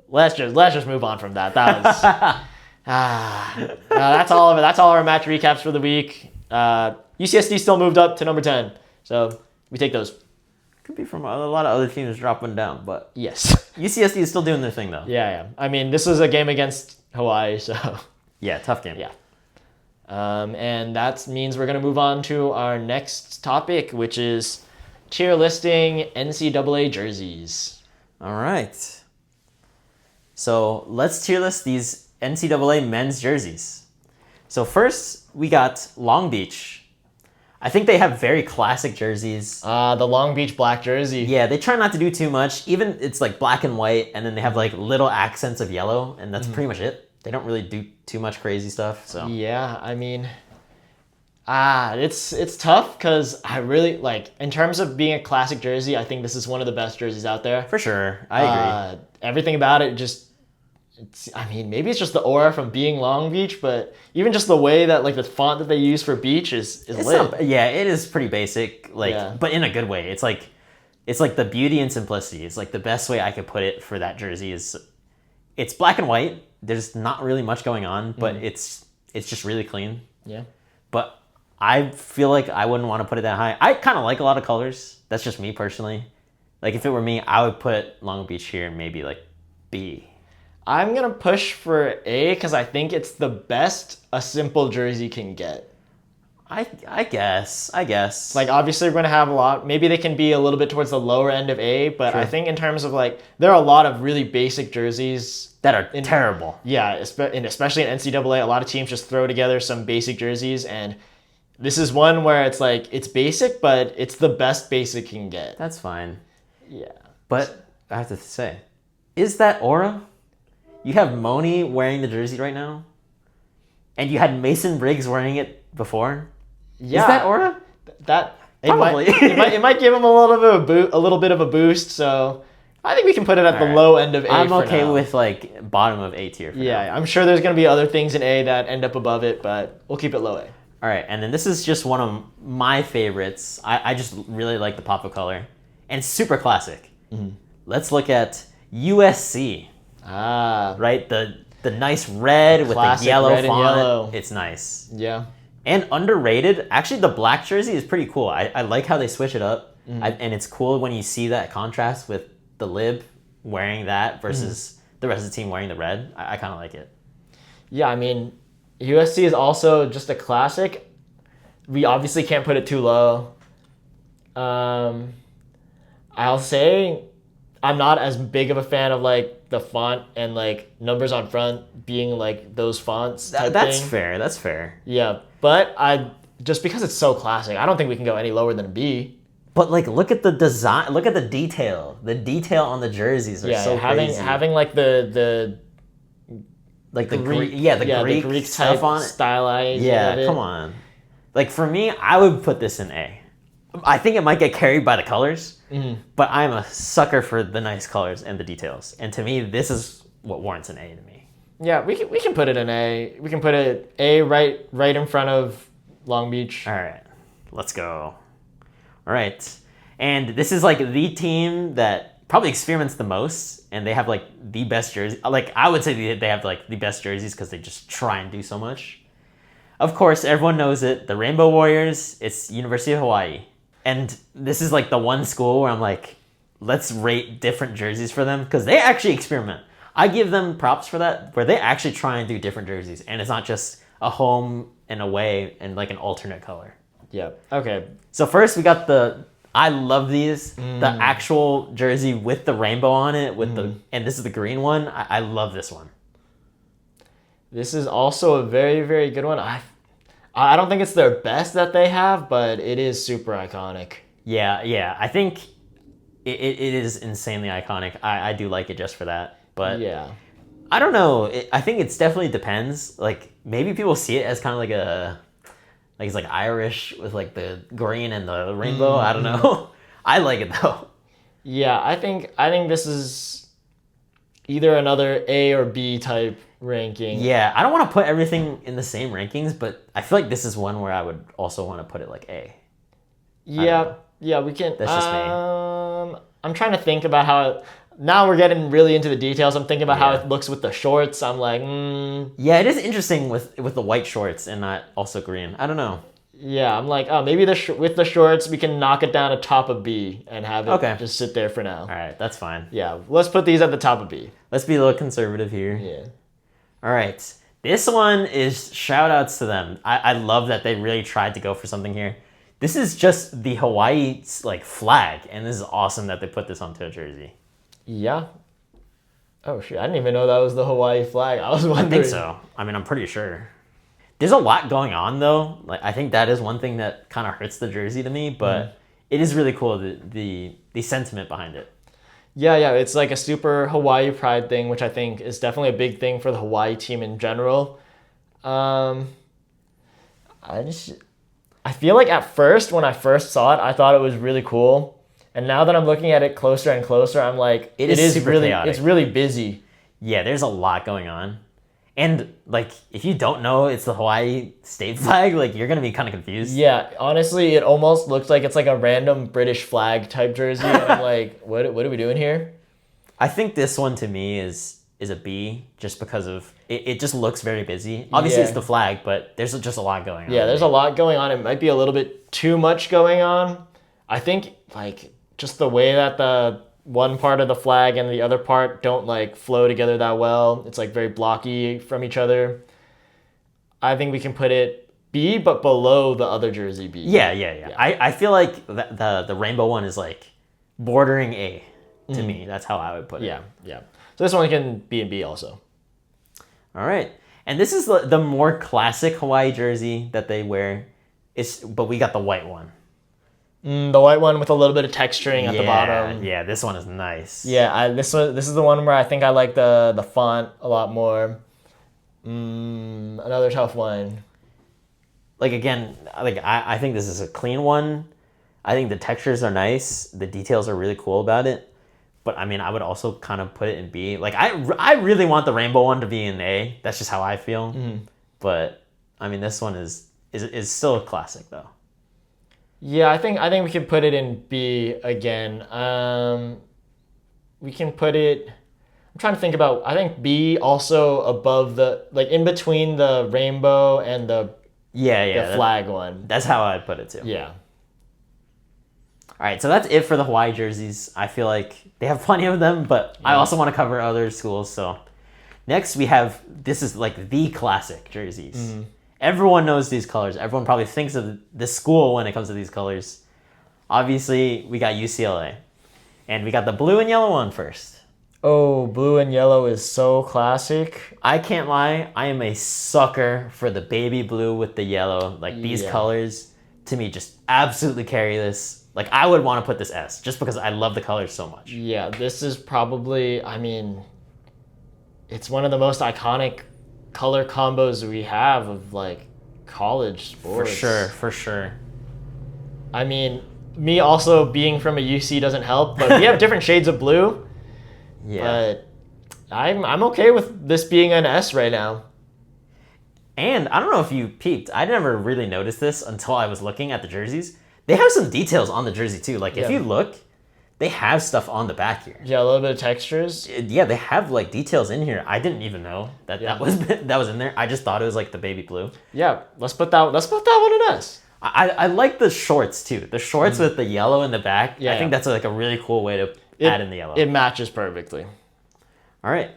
Let's just move on from that. That was that's all of it. That's all our match recaps for the week. UCSD still moved up to number 10, so we take those. Could be from a lot of other teams dropping down, but yes, UCSD is still doing their thing though. Yeah. I mean, this is a game against Hawaii, so yeah, tough game. Yeah. And that means we're going to move on to our next topic, which is tier listing NCAA jerseys. All right. So let's tier list these NCAA men's jerseys. So first, we got Long Beach. I think they have very classic jerseys. The Long Beach black jersey. Yeah, they try not to do too much. Even it's like black and white, and then they have like little accents of yellow, and that's pretty much it. They don't really do too much crazy stuff. So yeah, I mean, it's tough because I really like, in terms of being a classic jersey, I think this is one of the best jerseys out there. For sure, I agree. Everything about it maybe it's just the aura from being Long Beach, but even just the way that like the font that they use for beach is lit. It is pretty basic, but in a good way. It's like the beauty and simplicity. It's like the best way I could put it for that jersey is it's black and white. There's not really much going on, but it's just really clean. Yeah. But I feel like I wouldn't want to put it that high. I kind of like a lot of colors. That's just me personally. Like if it were me, I would put Long Beach here, maybe like B. I'm going to push for A because I think it's the best a simple jersey can get. I guess. Like, obviously, we're going to have a lot. Maybe they can be a little bit towards the lower end of A, but sure. I think in terms of, like, there are a lot of really basic jerseys. That are terrible. Yeah, and especially in NCAA, a lot of teams just throw together some basic jerseys, and this is one where it's like, it's basic, but it's the best basic can get. That's fine. Yeah. But I have to say, is that aura? You have Moni wearing the jersey right now, and you had Mason Briggs wearing it before. Yeah. Is that aura? Probably. It might give him a little bit of a boost. So I think we can put it at the low end of A. I'm okay with like bottom of A tier. Yeah, I'm sure there's gonna be other things in A that end up above it, but we'll keep it low A. All right, and then this is just one of my favorites. I just really like the pop of color, and it's super classic. Mm-hmm. Let's look at USC. Right, the nice red with the yellow font. Yellow. It's nice. Yeah. And underrated. Actually, the black jersey is pretty cool. I like how they switch it up. And it's cool when you see that contrast with the lib wearing that versus the rest of the team wearing the red. I kind of like it. Yeah, I mean, USC is also just a classic. We obviously can't put it too low. I'll say I'm not as big of a fan of like the font and like numbers on front being like those fonts. That's fair. That's fair. Yeah, but just because it's so classic, I don't think we can go any lower than a B. But like, look at the design. Look at the detail. The detail on the jerseys are so crazy. Having like the like the Greek, the Greek stuff on it, stylized. Yeah, come on. Like for me, I would put this in A. I think it might get carried by the colors, but I'm a sucker for the nice colors and the details. And to me, this is what warrants an A to me. Yeah, we can put it in A. We can put it A right in front of Long Beach. All right, let's go. All right, and this is like the team that probably experiments the most, and they have like the best jerseys. Like I would say they have like the best jerseys because they just try and do so much. Of course, everyone knows it. The Rainbow Warriors. It's University of Hawaii. And this is like the one school where I'm like, let's rate different jerseys for them because they actually experiment. I give them props for that, where they actually try and do different jerseys. And it's not just a home and away and like an alternate color. Yeah. Okay. So first we got I love these. The actual jersey with the rainbow on it, and this is the green one. I love this one. This is also a very, very good one. I don't think it's their best that they have, but it is super iconic. Yeah. I think it is insanely iconic. I do like it just for that. But yeah, I don't know. I think it's definitely depends. Like maybe people see it as kind of like it's like Irish with like the green and the rainbow. I don't know. I like it though. Yeah, I think this is either another A or B type ranking. Yeah, I don't want to put everything in the same rankings, but I feel like this is one where I would also want to put it like A. Yeah, we can. That's just me. I'm trying to think about how. Now we're getting really into the details. I'm thinking about how it looks with the shorts. I'm like, Yeah, it is interesting with the white shorts and not also green. I don't know. Yeah, I'm like, oh, maybe with the shorts we can knock it down to top of B and have it just sit there for now. All right, that's fine. Yeah, let's put these at the top of B. Let's be a little conservative here. Yeah. All right, this one is shout outs to them. I love that they really tried to go for something here. This is just the Hawaii like flag, and this is awesome that they put this onto a jersey. Yeah. Oh shit! I didn't even know that was the Hawaii flag. I was wondering. I think so. I mean, I'm pretty sure. There's a lot going on though. Like I think that is one thing that kind of hurts the jersey to me, but it is really cool the sentiment behind it. Yeah. It's like a super Hawaii pride thing, which I think is definitely a big thing for the Hawaii team in general. I feel like at first when I first saw it, I thought it was really cool. And now that I'm looking at it closer and closer, I'm like, it is super really chaotic. It's really busy. Yeah, there's a lot going on. And like if you don't know it's the Hawaii state flag, like you're gonna be kind of confused. Yeah, honestly, it almost looks like it's like a random British flag type jersey. And I'm like, what are we doing here? I think this one to me is a B just because of it just looks very busy. Obviously it's the flag, but there's just a lot going on. Yeah, there's a lot going on. It might be a little bit too much going on. I think like just the way that the one part of the flag and the other part don't like flow together that well. It's like very blocky from each other. I think we can put it B, but below the other jersey B. Yeah. I feel like the rainbow one is like bordering A to me. That's how I would put it. Yeah. So this one can be in B also. All right. And this is the more classic Hawaii jersey that they wear. But we got the white one. The white one with a little bit of texturing at the bottom. Yeah, this one is nice. Yeah, this is the one where I think I like the font a lot more. Another tough one. Like again, like I think this is a clean one. I think the textures are nice. The details are really cool about it. But I mean, I would also kind of put it in B. Like I really want the rainbow one to be in A. That's just how I feel. But I mean, this one is still a classic though. Yeah, I think we can put it in B again. We can put it. I'm trying to think about. I think B also above the like in between the rainbow and the flag one. That's how I'd put it too. Yeah. All right, so that's it for the Hawaii jerseys. I feel like they have plenty of them, but I also want to cover other schools. So next we have this is like the classic jerseys. Everyone knows these colors. Everyone probably thinks of the school when it comes to these colors. Obviously, we got UCLA. And we got the blue and yellow one first. Oh, blue and yellow is so classic. I can't lie. I am a sucker for the baby blue with the yellow. Like, these colors, to me, just absolutely carry this. Like, I would want to put this S, just because I love the colors so much. Yeah, this is probably, I mean, it's one of the most iconic color combos we have of like college sports. For sure. I mean, me also being from a UC doesn't help, but we have different shades of blue. Yeah. But I'm okay with this being an S right now. And I don't know if you peeped. I never really noticed this until I was looking at the jerseys. They have some details on the jersey too. Like if you look, they have stuff on the back here. Yeah, a little bit of textures. Yeah, they have like details in here. I didn't even know that was in there. I just thought it was like the baby blue. Yeah, let's put that one in S. I like the shorts too. The shorts with the yellow in the back. Yeah, I think that's like a really cool way to add in the yellow. It matches perfectly. All right,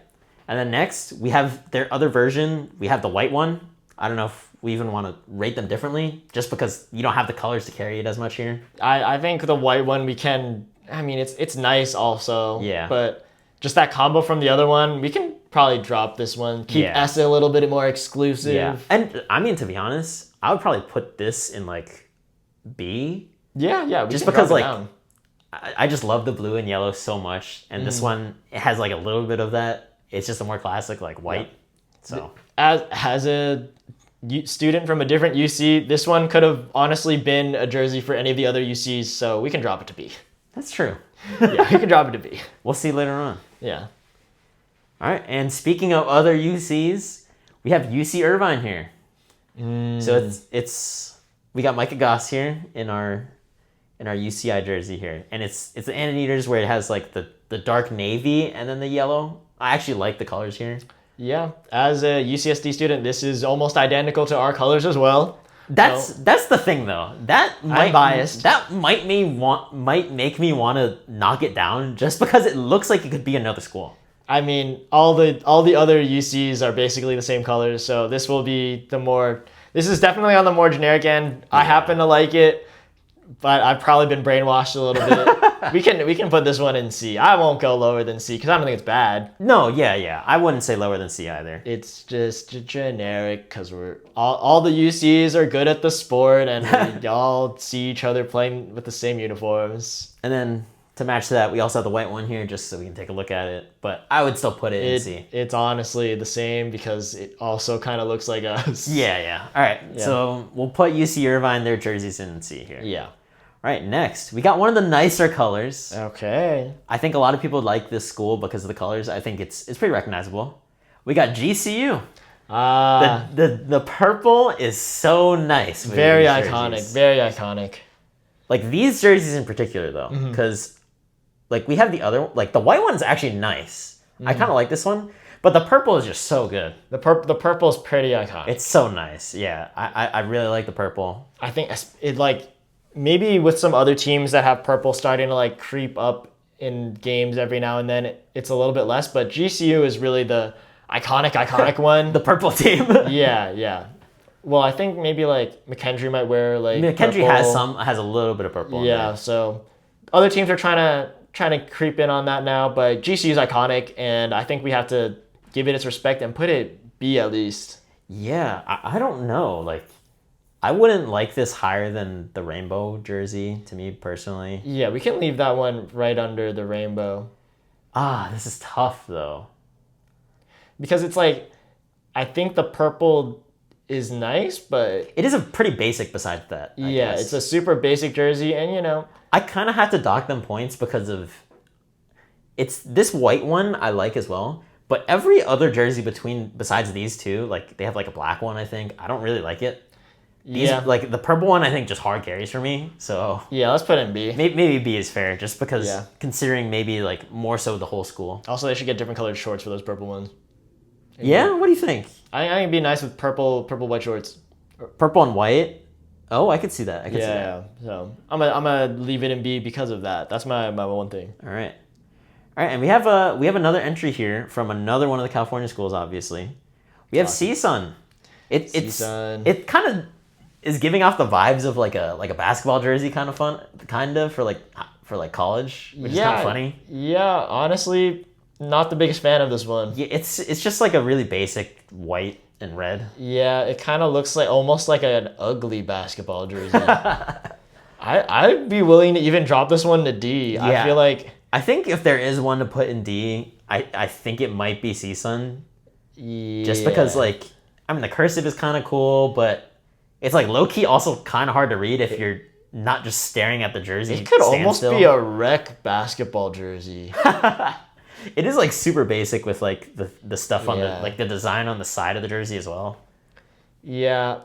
and then next we have their other version. We have the white one. I don't know if we even want to rate them differently, just because you don't have the colors to carry it as much here. I think the white one we can. I mean, it's nice also. Yeah. But just that combo from the other one, we can probably drop this one. Keep S a little bit more exclusive. Yeah. And I mean, to be honest, I would probably put this in like B. Yeah. Just because like I just love the blue and yellow so much, and this one it has like a little bit of that. It's just a more classic like white. Yeah. So as a student from a different UC, this one could have honestly been a jersey for any of the other UCs, so we can drop it to B. That's true. Yeah, we can drop it to B. We'll see later on. Yeah. All right, and speaking of other UCs, we have UC Irvine here. So it's we got Micah Goss here in our UCI jersey here, and it's the Anteaters where it has like the dark navy and then the yellow. I actually like the colors here. Yeah, as a UCSD student, this is almost identical to our colors as well. That's the thing though. I'm biased. That might make me want to knock it down just because it looks like it could be another school. I mean, all the other UCs are basically the same colors, so this will be this is definitely on the more generic end. Yeah. I happen to like it, but I've probably been brainwashed a little bit. we can put this one in C. I won't go lower than C because I don't think it's bad. No, yeah. I wouldn't say lower than C either. It's just generic because we're all the UCs are good at the sport, and we all see each other playing with the same uniforms. And then to match that, we also have the white one here just so we can take a look at it. But I would still put it in C. It's honestly the same because it also kind of looks like us. Yeah. All right, so we'll put UC Irvine, their jerseys in C here. Yeah. All right, next, we got one of the nicer colors. Okay. I think a lot of people like this school because of the colors. I think it's pretty recognizable. We got GCU. The purple is so nice. Very iconic. Very iconic. Like these jerseys in particular, though, because like we have the other, like the white one's actually nice. I kind of like this one, but the purple is just so good. The purple is pretty iconic. It's so nice. Yeah, I really like the purple. I think it like. Maybe with some other teams that have purple starting to like creep up in games every now and then, it's a little bit less. But GCU is really the iconic one. The purple team. Yeah. Well, I think maybe like McKendree might wear like McKendree has a little bit of purple. Yeah, so other teams are trying to creep in on that now, but GCU is iconic, and I think we have to give it its respect and put it B at least. Yeah, I don't know, like. I wouldn't like this higher than the rainbow jersey, to me personally. Yeah, we can leave that one right under the rainbow. This is tough, though. Because it's like, I think the purple is nice, but... It is a pretty basic besides that, I guess. It's a super basic jersey, and I kind of have to dock them points because of... It's this white one I like as well, but every other jersey besides these two, like, they have like a black one, I think. I don't really like it. Like the purple one, I think just hard carries for me. So yeah, let's put it in B. Maybe B is fair, just because considering maybe like more so the whole school. Also, they should get different colored shorts for those purple ones. Yeah, what do you think? I think it'd be nice with purple white shorts. Purple and white. Oh, I could see that. I could see that. Yeah. So I'm gonna leave it in B because of that. That's my one thing. All right, and we have another entry here from another one of the California schools. Obviously, we have CSUN. It kind of is giving off the vibes of like a basketball jersey kind of for college, which is kind of funny. Yeah, honestly, not the biggest fan of this one. Yeah, it's just like a really basic white and red. Yeah, it kind of looks like almost like an ugly basketball jersey. I'd be willing to even drop this one to D. Yeah. I think if there is one to put in D, I think it might be CSUN. Yeah. Just because the cursive is kind of cool, but it's like low-key also kind of hard to read if you're not just staring at the jersey. It could almost be a rec basketball jersey. It is like super basic with like the stuff on the design on the side of the jersey as well. Yeah.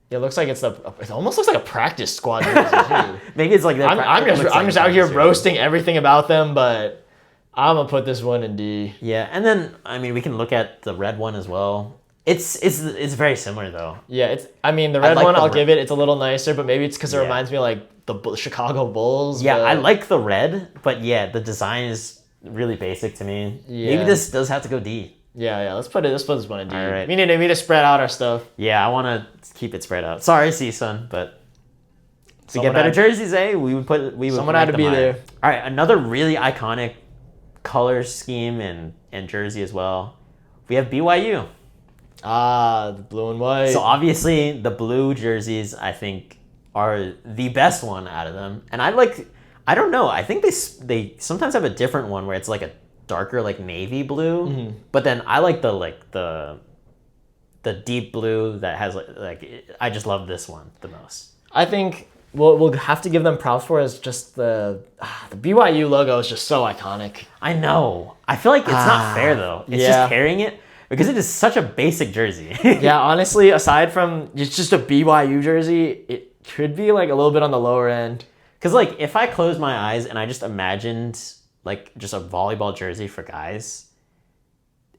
It looks like it almost looks like a practice squad jersey too. Maybe it's like that. I'm just out here roasting everything about them, but I'm gonna put this one in D. Yeah, and then we can look at the red one as well. It's very similar though. Yeah, the red one I'll give it. It's a little nicer, but maybe it's because it reminds me of like the Chicago Bulls. Yeah, I like the red, but the design is really basic to me. Yeah. Maybe this does have to go D. Yeah. Let's put this one in D. All right. We need to spread out our stuff. Yeah, I want to keep it spread out. Sorry, C-Sun, but to get Someone better had- jerseys, we would Someone rank had to them be higher. there. All right, another really iconic color scheme and jersey as well. We have BYU. The blue and white. So obviously the blue jerseys I think are the best one out of them, and I don't know. I think they sometimes have a different one where it's like a darker like navy blue, but then I like the deep blue that has I just love this one the most. I think what we'll have to give them props for is just the BYU logo is just so iconic. I know. I feel like it's not fair though. It's just carrying it because it is such a basic jersey. Yeah, honestly, aside from it's just a BYU jersey, it could be like a little bit on the lower end. Because like if I closed my eyes and I just imagined like just a volleyball jersey for guys,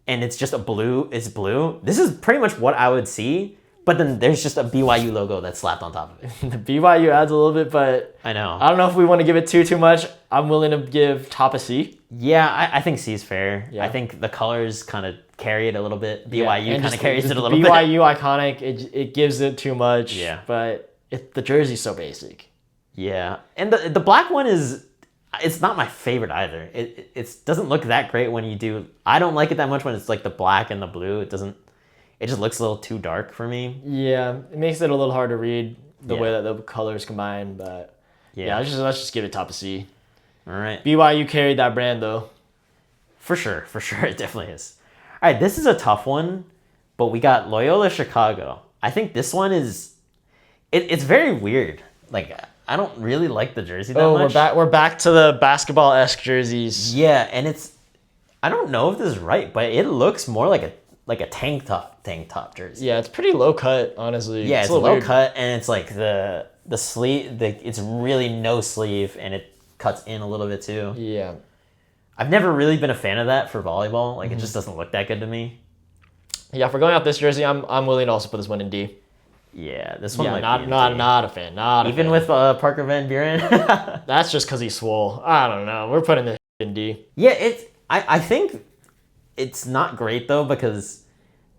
and it's just it's blue. This is pretty much what I would see. But then there's just a BYU logo that's slapped on top of it. The BYU adds a little bit, but I know. I don't know if we want to give it too much. I'm willing to give top a C. Yeah, I think C is fair. Yeah. I think the colors kind of carry it a little bit. BYU kind of carries it a little BYU bit. BYU iconic. It gives it too much. Yeah. But the jersey's so basic. Yeah, and the black one it's not my favorite either. It doesn't look that great when you do. I don't like it that much when it's like the black and the blue. It just looks a little too dark for me. Yeah, it makes it a little hard to read the way that the colors combine. But yeah, let's just give it top of C. All right. BYU carried that brand though. For sure, it definitely is. All right, this is a tough one, but we got Loyola Chicago. I think this one is, it's very weird. Like I don't really like the jersey that much. We're back to the basketball-esque jerseys. Yeah, and I don't know if this is right, but it looks more like a tank top jersey. Yeah, it's pretty low cut, honestly. Yeah, it's low cut, and it's like the sleeve. It's really no sleeve, and it cuts in a little bit too. Yeah, I've never really been a fan of that for volleyball. Like it just doesn't look that good to me. Yeah, for going off this jersey, I'm willing to also put this one in D. Yeah, this one might be in not a fan. Even with Parker Van Buren. That's just because he's swole. I don't know. We're putting this in D. Yeah, I think it's not great though because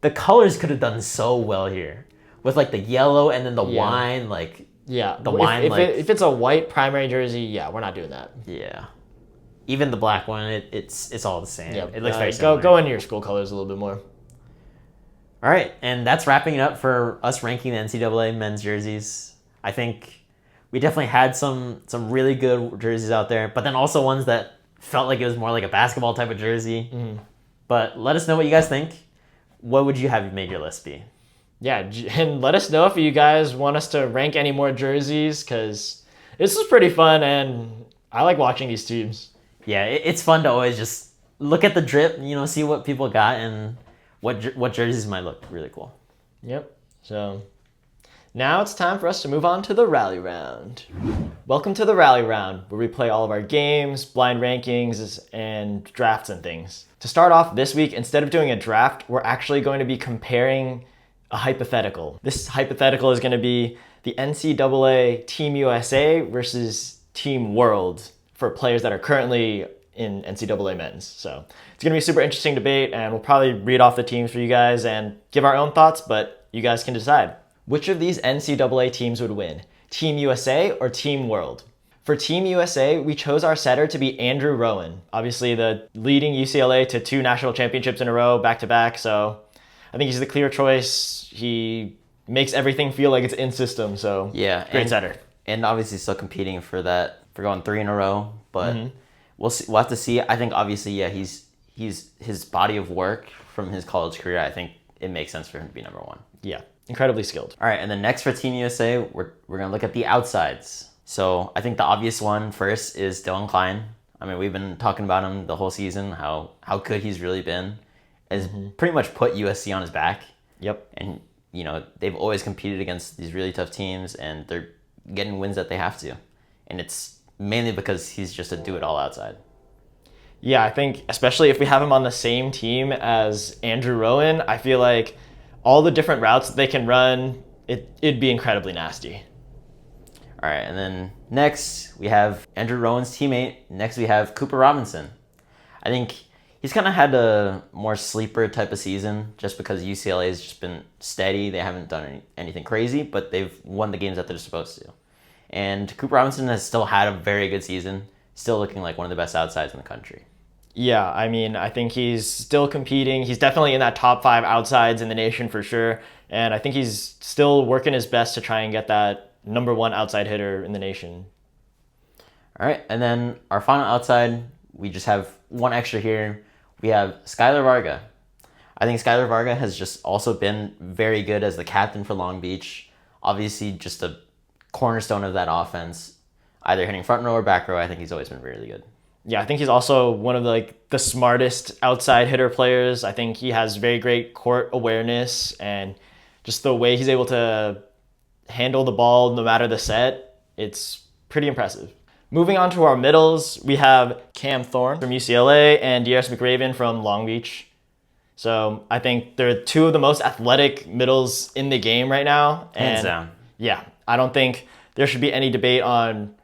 the colors could have done so well here with like the yellow and then the wine like. Yeah, the wine if it's a white primary jersey, yeah, we're not doing that. Yeah, even the black one, it's all the same. Yeah, it looks very similar. Go into your school colors a little bit more. All right, and that's wrapping it up for us ranking the NCAA men's jerseys. I think we definitely had some really good jerseys out there, but then also ones that felt like it was more like a basketball type of jersey. Mm-hmm. But let us know what you guys think. What would you have made your list be? Yeah, and let us know if you guys want us to rank any more jerseys, because this is pretty fun, and I like watching these teams. Yeah, it's fun to always just look at the drip, see what people got, and what jerseys might look really cool. Yep. So now it's time for us to move on to the rally round. Welcome to the rally round, where we play all of our games, blind rankings, and drafts and things. To start off this week, instead of doing a draft, we're actually going to be comparing a hypothetical. This hypothetical is going to be the NCAA Team USA versus Team World for players that are currently in NCAA men's. So it's going to be a super interesting debate, and we'll probably read off the teams for you guys and give our own thoughts, but you guys can decide. Which of these NCAA teams would win? Team USA or Team World? For Team USA, we chose our setter to be Andrew Rowan, obviously the leading UCLA to 2 national championships in a row, back-to-back, so I think he's the clear choice. He makes everything feel like it's in system, so yeah, great setter. And obviously still competing for going 3 in a row, but we'll see. We'll have to see. I think obviously, yeah, he's his body of work from his college career. I think it makes sense for him to be number 1. Yeah, incredibly skilled. All right, and then next for Team USA, we're gonna look at the outsides. So I think the obvious one first is Dylan Klein. I mean, we've been talking about him the whole season, how good he's really been. Has pretty much put USC on his back. Yep. And, they've always competed against these really tough teams, and they're getting wins that they have to. And it's mainly because he's just a do-it-all outside. Yeah, I think especially if we have him on the same team as Andrew Rowan, I feel like all the different routes that they can run, it'd be incredibly nasty. All right, and then next we have Andrew Rowan's teammate. Next we have Cooper Robinson. I think He's kind of had a more sleeper type of season just because UCLA has just been steady. They haven't done anything crazy, but they've won the games that they're supposed to. And Cooper Robinson has still had a very good season, still looking like one of the best outsides in the country. Yeah, I mean, I think he's still competing. He's definitely in that top 5 outsides in the nation for sure. And I think he's still working his best to try and get that #1 outside hitter in the nation. All right, and then our final outside, we just have one extra here. We have Skylar Varga. I think Skylar Varga has just also been very good as the captain for Long Beach. Obviously, just a cornerstone of that offense, either hitting front row or back row. I think he's always been really good. Yeah, I think he's also one of the smartest outside hitter players. I think he has very great court awareness, and just the way he's able to handle the ball no matter the set, it's pretty impressive. Moving on to our middles, we have Cam Thorne from UCLA and Darius McRaven from Long Beach. So I think they're two of the most athletic middles in the game right now. Hands down. Yeah, I don't think there should be any debate on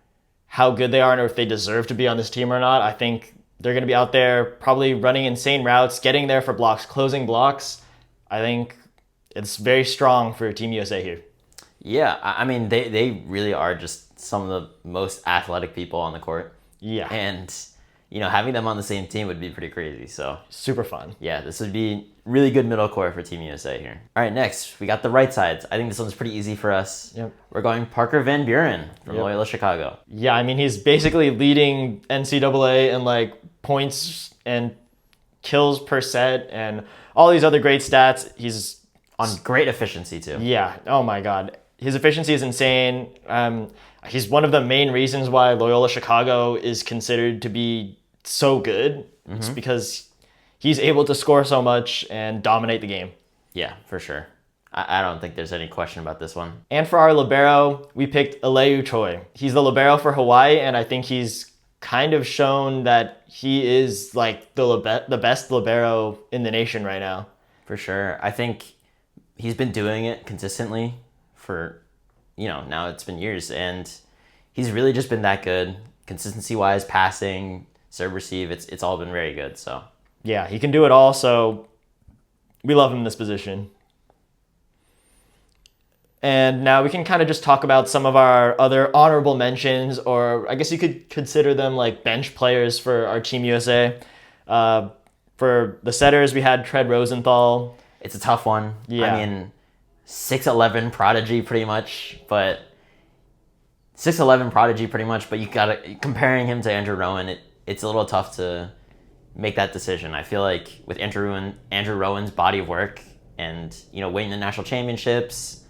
how good they are and if they deserve to be on this team or not. I think they're going to be out there probably running insane routes, getting there for blocks, closing blocks. I think it's very strong for Team USA here. Yeah, I mean, they really are just some of the most athletic people on the court. Yeah. And, having them on the same team would be pretty crazy. So super fun. Yeah, this would be really good middle court for Team USA here. All right, next, we got the right sides. I think this one's pretty easy for us. Yep. We're going Parker Van Buren from Loyola Chicago. Yeah, I mean, he's basically leading NCAA in points and kills per set and all these other great stats. He's on great efficiency too. Yeah. Oh my God. His efficiency is insane. He's one of the main reasons why Loyola Chicago is considered to be so good. Mm-hmm. It's because he's able to score so much and dominate the game. Yeah, for sure. I don't think there's any question about this one. And for our libero, we picked Aleu Choi. He's the libero for Hawaii, and I think he's kind of shown that he is the best libero in the nation right now. For sure. I think he's been doing it consistently for, now it's been years, and he's really just been that good. Consistency-wise, passing, serve, receive, it's all been very good, so. Yeah, he can do it all, so we love him in this position. And now we can kind of just talk about some of our other honorable mentions, or I guess you could consider them like bench players for our Team USA. For the setters, we had Tread Rosenthal. It's a tough one. Yeah. I mean, 6'11" prodigy pretty much, but 6'11" prodigy pretty much, but comparing him to Andrew Rowan, it's a little tough to make that decision. I feel like with Andrew Rowan's body of work and, winning the national championships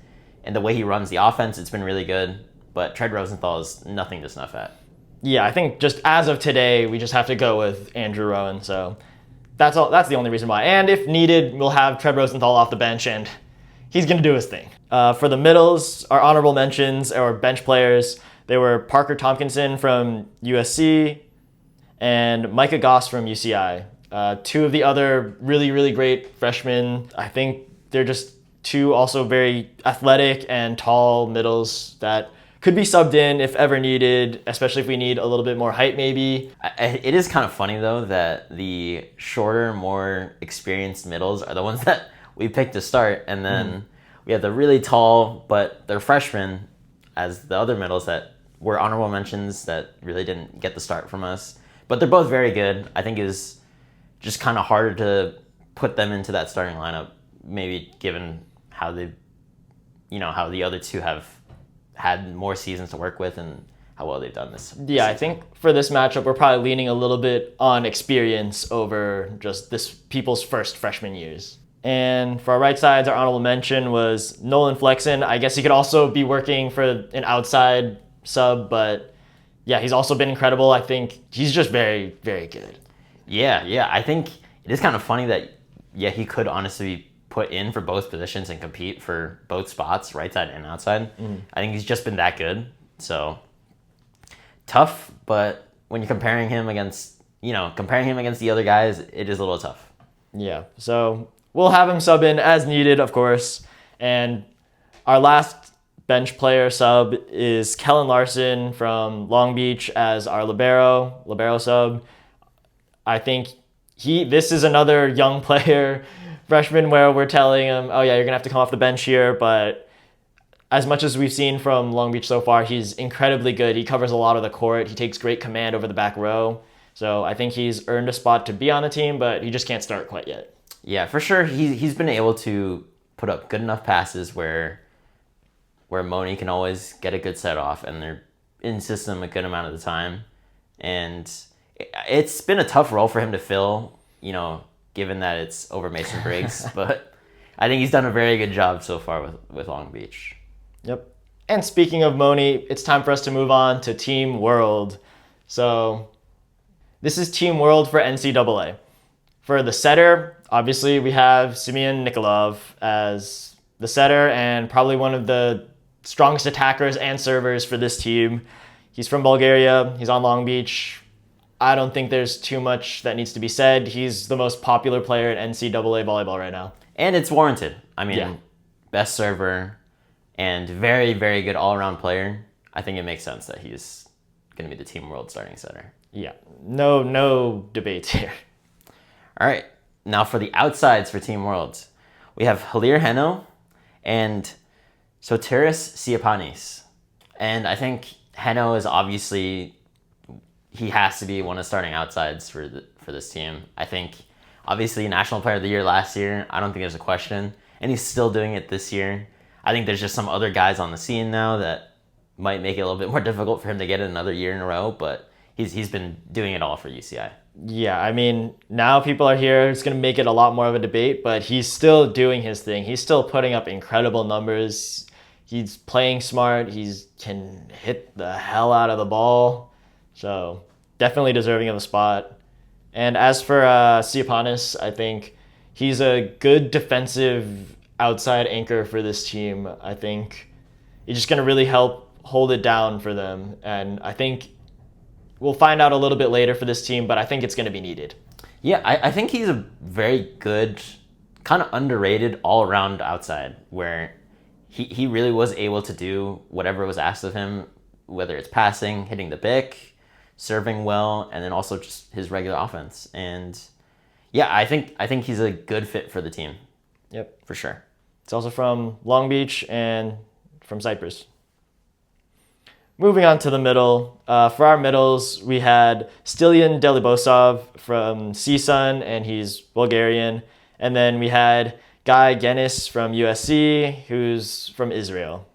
and the way he runs the offense, it's been really good, but Tread Rosenthal is nothing to snuff at. Yeah, I think just as of today, we just have to go with Andrew Rowan, so that's the only reason why. And if needed, we'll have Tread Rosenthal off the bench, and he's going to do his thing. For the middles, our honorable mentions, or bench players, they were Parker Tompkinson from USC and Micah Goss from UCI. Two of the other really, really great freshmen. I think they're just two also very athletic and tall middles that could be subbed in if ever needed, especially if we need a little bit more height maybe. It is kind of funny, though, that the shorter, more experienced middles are the ones that we picked to start, and then we have the really tall, but they're freshmen as the other middles that were honorable mentions that really didn't get the start from us. But they're both very good. I think it was just kind of harder to put them into that starting lineup, maybe given how how the other two have had more seasons to work with and how well they've done this season. I think for this matchup, we're probably leaning a little bit on experience over just this people's first freshman years. And for our right sides, our honorable mention was Nolan Flexen. I guess he could also be working for an outside sub, but yeah, he's also been incredible. I think he's just very, very good. Yeah. I think it is kind of funny that, he could honestly be put in for both positions and compete for both spots, right side and outside. I think he's just been that good. So tough, but when you're comparing him against the other guys, it is a little tough. Yeah, so we'll have him sub in as needed, of course. And our last bench player sub is Kellen Larson from Long Beach as our libero sub. I think this is another young player, freshman, where we're telling him, oh yeah, you're gonna have to come off the bench here. But as much as we've seen from Long Beach so far, he's incredibly good. He covers a lot of the court. He takes great command over the back row. So I think he's earned a spot to be on the team, but he just can't start quite yet. Yeah, for sure. He's been able to put up good enough passes where Moni can always get a good set off, and they're in system a good amount of the time. And it's been a tough role for him to fill, given that it's over Mason Briggs. But I think he's done a very good job so far with Long Beach. Yep. And speaking of Moni, it's time for us to move on to Team World. So this is Team World for NCAA. For the setter, obviously we have Simeon Nikolov as the setter and probably one of the strongest attackers and servers for this team. He's from Bulgaria. He's on Long Beach. I don't think there's too much that needs to be said. He's the most popular player in NCAA volleyball right now. And it's warranted. I mean, best server and very, very good all-around player. I think it makes sense that he's going to be the Team World starting setter. Yeah, no debates here. All right, now for the outsides for Team World. We have Halir Heno and Sotiris Siapanis. And I think Heno is obviously, he has to be one of the starting outsides for this team. I think, obviously, National Player of the Year last year. I don't think there's a question. And he's still doing it this year. I think there's just some other guys on the scene now that might make it a little bit more difficult for him to get it another year in a row. But he's been doing it all for UCI. Yeah, I mean, now people are here. It's going to make it a lot more of a debate, but he's still doing his thing. He's still putting up incredible numbers. He's playing smart. He can hit the hell out of the ball. So definitely deserving of a spot. And as for Siapanis, I think he's a good defensive outside anchor for this team. I think he's just going to really help hold it down for them. And I think we'll find out a little bit later for this team, but I think it's going to be needed. Yeah, I think he's a very good, kind of underrated all-around outside where he really was able to do whatever was asked of him, whether it's passing, hitting the pick, serving well, and then also just his regular offense. And yeah, I think he's a good fit for the team. Yep. For sure. It's also from Long Beach and from Cyprus. Moving on to the middle. For our middles, we had Stilian Delibosov from CSUN, and he's Bulgarian. And then we had Guy Genis from USC, who's from Israel.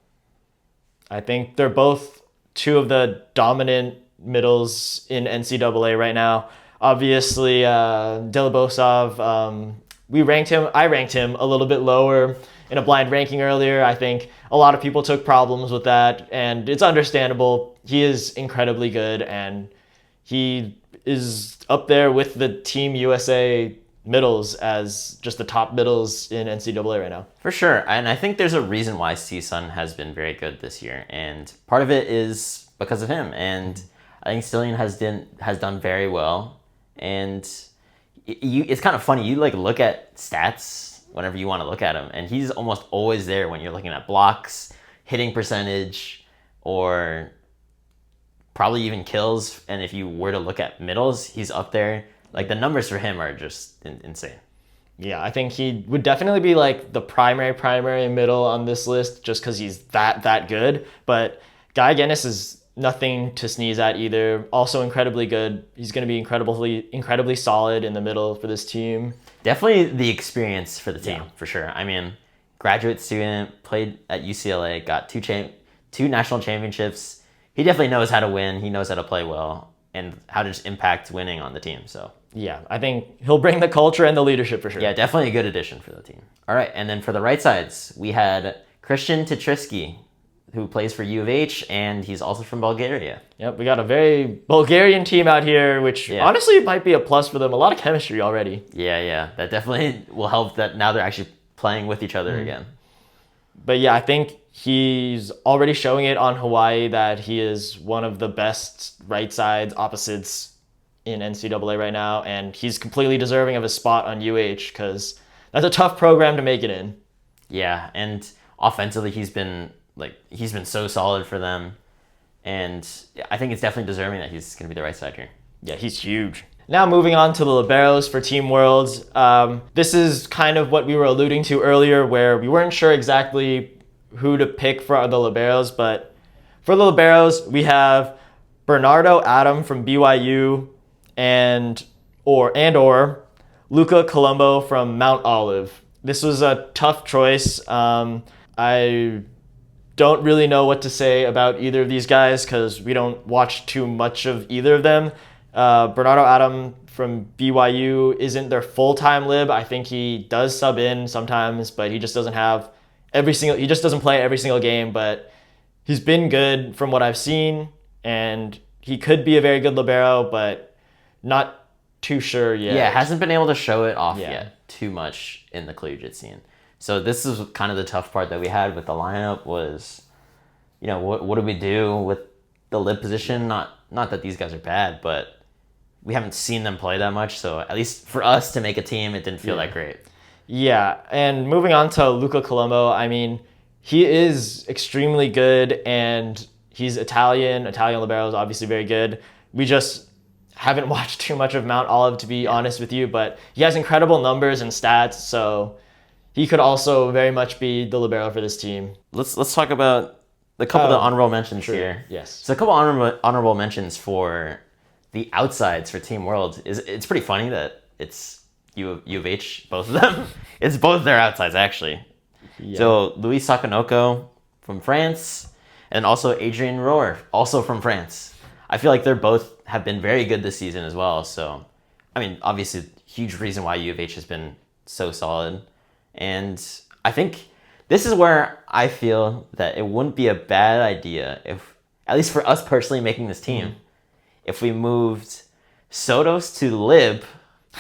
I think they're both two of the dominant middles in NCAA right now. Obviously, Delibosov, I ranked him a little bit lower in a blind ranking earlier. I think a lot of people took problems with that, and it's understandable. He is incredibly good, and he is up there with the Team USA middles as just the top middles in NCAA right now. For sure. And I think there's a reason why CSUN has been very good this year. And part of it is because of him. And I think Stilian has done very well. And it's kind of funny. You look at stats whenever you want to look at him. And he's almost always there when you're looking at blocks, hitting percentage, or probably even kills. And if you were to look at middles, he's up there. The numbers for him are just insane. Yeah, I think he would definitely be the primary middle on this list just because he's that good. But Guy Genis is nothing to sneeze at either. Also incredibly good. He's going to be incredibly solid in the middle for this team. Definitely the experience for the team, for sure. I mean, graduate student, played at UCLA, got two national championships. He definitely knows how to win. He knows how to play well and how to just impact winning on the team. So yeah, I think he'll bring the culture and the leadership for sure. Yeah, definitely a good addition for the team. All right, and then for the right sides, we had Christian Tetrisky, who plays for U of H, and he's also from Bulgaria. Yep, we got a very Bulgarian team out here, which honestly might be a plus for them. A lot of chemistry already. Yeah, that definitely will help that now they're actually playing with each other again. But yeah, I think he's already showing it on Hawaii that he is one of the best right sides opposites in NCAA right now, and he's completely deserving of a spot on UH because that's a tough program to make it in. Yeah, and offensively he's been so solid for them, and I think it's definitely deserving that he's going to be the right side here. Yeah, he's huge. Now moving on to the liberos for Team Worlds. This is kind of what we were alluding to earlier, where we weren't sure exactly who to pick for the liberos, but for the liberos, we have Bernardo Adam from BYU and or Luca Colombo from Mount Olive. This was a tough choice. I don't really know what to say about either of these guys because we don't watch too much of either of them. Bernardo Adam from BYU isn't their full-time lib. I think he does sub in sometimes, but he just doesn't play every single game, but he's been good from what I've seen, and he could be a very good libero, but not too sure yet. Yeah, hasn't been able to show it off yet too much in the collegiate scene. So this is kind of the tough part that we had with the lineup was, what do we do with the lib position? Not that these guys are bad, but we haven't seen them play that much. So at least for us to make a team, it didn't feel that great. Yeah, and moving on to Luca Colombo, I mean, he is extremely good, and he's Italian. Italian libero is obviously very good. We just haven't watched too much of Mount Olive, to be honest with you, but he has incredible numbers and stats, so he could also very much be the libero for this team. Let's talk about a couple of the honorable mentions here. Yes. So a couple honorable mentions for the outsides for Team World. It's pretty funny that it's U of H, both of them. It's both their outsides, actually. Yeah. So Luis Sakonoko from France, and also Adrien Rohr, also from France. I feel like they're both have been very good this season as well. So, I mean, obviously, huge reason why U of H has been so solid. And I think this is where I feel that it wouldn't be a bad idea if, at least for us personally making this team, if we moved Sotos to lib,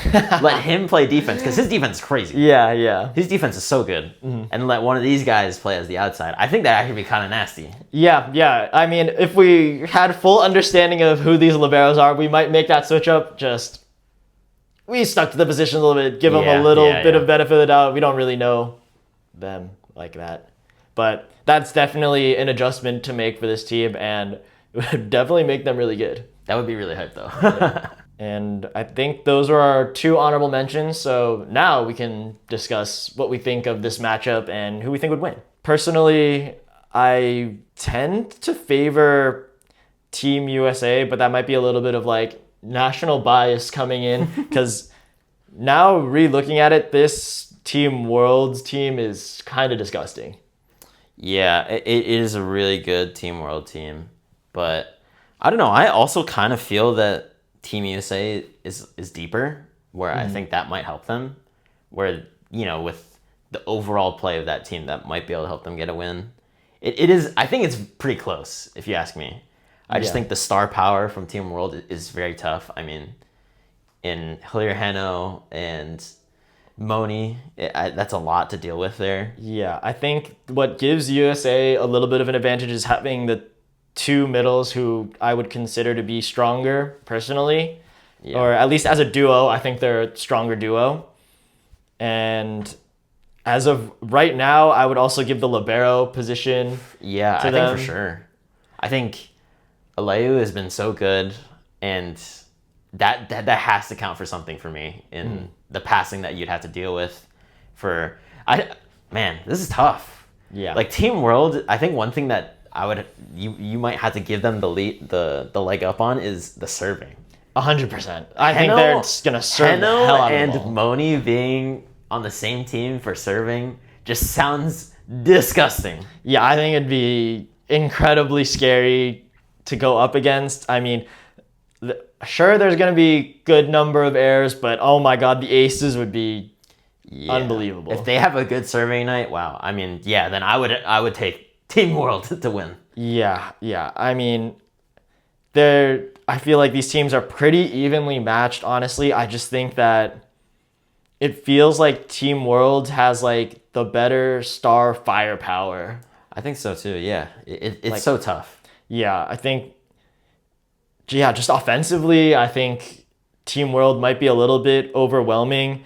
let him play defense, because his defense is crazy. Yeah. His defense is so good. And let one of these guys play as the outside. I think that actually be kind of nasty. Yeah. I mean, if we had full understanding of who these liberos are, we might make that switch up. We stuck to the position a little bit, give them a little bit of benefit of the doubt. We don't really know them like that. But that's definitely an adjustment to make for this team, and it would definitely make them really good. That would be really hype, though. And I think those were our 2 honorable mentions. So now we can discuss what we think of this matchup and who we think would win. Personally, I tend to favor Team USA, but that might be a little bit of national bias coming in, because now re-looking at it, this Team World's team is kind of disgusting. Yeah, it is a really good Team World team, but I don't know. I also kind of feel that Team USA is deeper, where I think that might help them, where, with the overall play of that team, that might be able to help them get a win. It is, I think it's pretty close, if you ask me. I just think the star power from Team World is very tough. I mean, in Hillier Heno and Moni, that's a lot to deal with there. Yeah, I think what gives USA a little bit of an advantage is having the 2 middles who I would consider to be stronger personally, or at least as a duo. I think they're a stronger duo. And as of right now, I would also give the libero position. Yeah, I think for sure. I think Aleu has been so good, and that has to count for something for me in the passing that you'd have to deal with. This is tough. Yeah, Team World, I think one thing that you might have to give them the leg up on is the serving. 100%. I think they're just gonna serve the hell out of the ball. And Moni being on the same team for serving just sounds disgusting. Yeah, I think it'd be incredibly scary to go up against. I mean, sure, there's gonna be good number of errors, but oh my god, the aces would be unbelievable. If they have a good serving night, wow. I mean, then I would take Team World to win. Yeah. I mean, I feel like these teams are pretty evenly matched, honestly. I just think that it feels like Team World has the better star firepower. I think so too, yeah. It's so tough. Yeah, I think, just offensively, I think Team World might be a little bit overwhelming.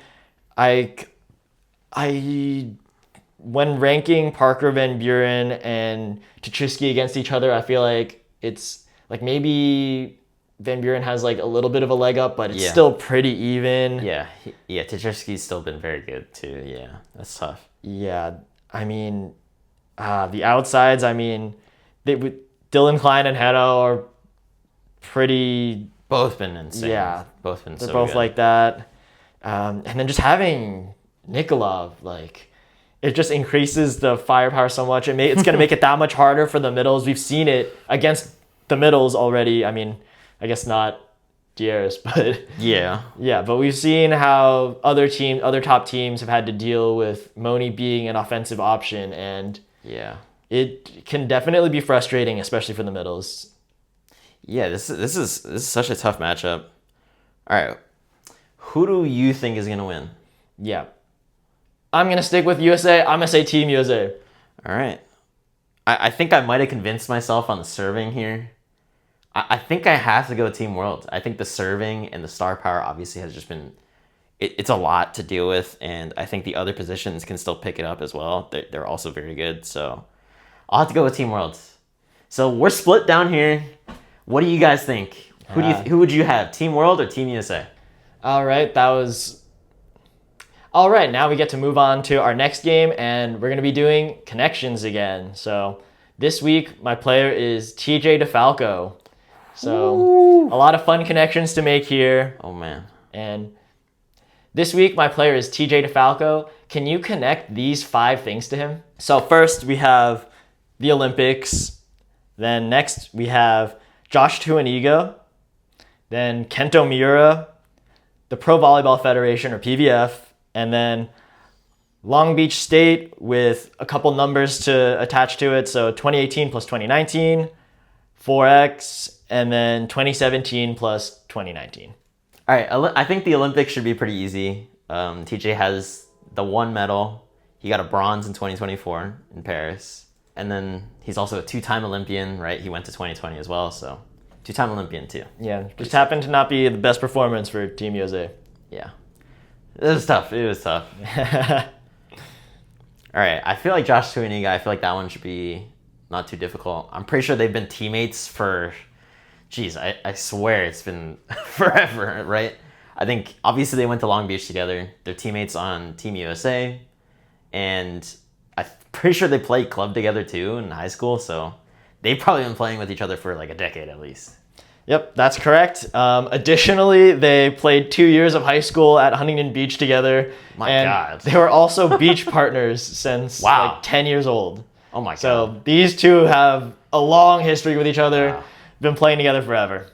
When ranking Parker Van Buren and Tuchisky against each other, I feel like it's maybe Van Buren has like a little bit of a leg up, but it's still pretty even. Yeah, Tchaikovsky's still been very good too. Yeah, that's tough. Yeah, I mean, the outsides. I mean, Dylan Klein and Hanno are pretty. Both been insane. Yeah, both been. They're so both good. like that, and then just having Nikolov, like, it just increases the firepower so much. It's going to make it that much harder for the middles. We've seen it against the middles already. I mean, I guess not Dieris, but yeah, but we've seen how other top teams have had to deal with Moni being an offensive option, and it can definitely be frustrating, especially for the middles. Yeah, this is such a tough matchup. All right, who do you think is gonna win? Yeah, I'm gonna stick with USA. I'm gonna say Team USA. All right, I think I might have convinced myself on the serving here. I think I have to go Team World. I think the serving and the star power obviously has just been, it's a lot to deal with, and I think the other positions can still pick it up as well. They're also very good, so I'll have to go with Team World. So we're split down here. What do you guys think? Who would you have, Team World or Team USA? All right, all right, now we get to move on to our next game, and we're going to be doing connections again. So this week, my player is TJ DeFalco. So a lot of fun connections to make here. Oh, man. And this week, my player is TJ DeFalco. Can you connect these 5 things to him? So first, we have the Olympics. Then next, we have Josh Tuaniga. Then Kento Miura, the Pro Volleyball Federation, or PVF. And then Long Beach State with a couple numbers to attach to it. So 2018 plus 2019, 4X, and then 2017 plus 2019. All right, I think the Olympics should be pretty easy. TJ has the 1 medal. He got a bronze in 2024 in Paris. And then he's also a 2-time Olympian, right? He went to 2020 as well, so 2-time Olympian too. Yeah, just happened to not be the best performance for Team USA. Yeah. It was tough. All right, I feel like Josh Tuaniga, I feel like that one should be not too difficult. I'm pretty sure they've been teammates for, I swear it's been forever, right? I think obviously they went to Long Beach together. They're teammates on Team USA, and I'm pretty sure they played club together too in high school, so they've probably been playing with each other for like a decade at least. Yep, that's correct. Additionally, they played 2 years of high school at Huntington Beach together. My God. They were also beach partners since like 10 years old. Oh my God. So these two have a long history with each other, been playing together forever.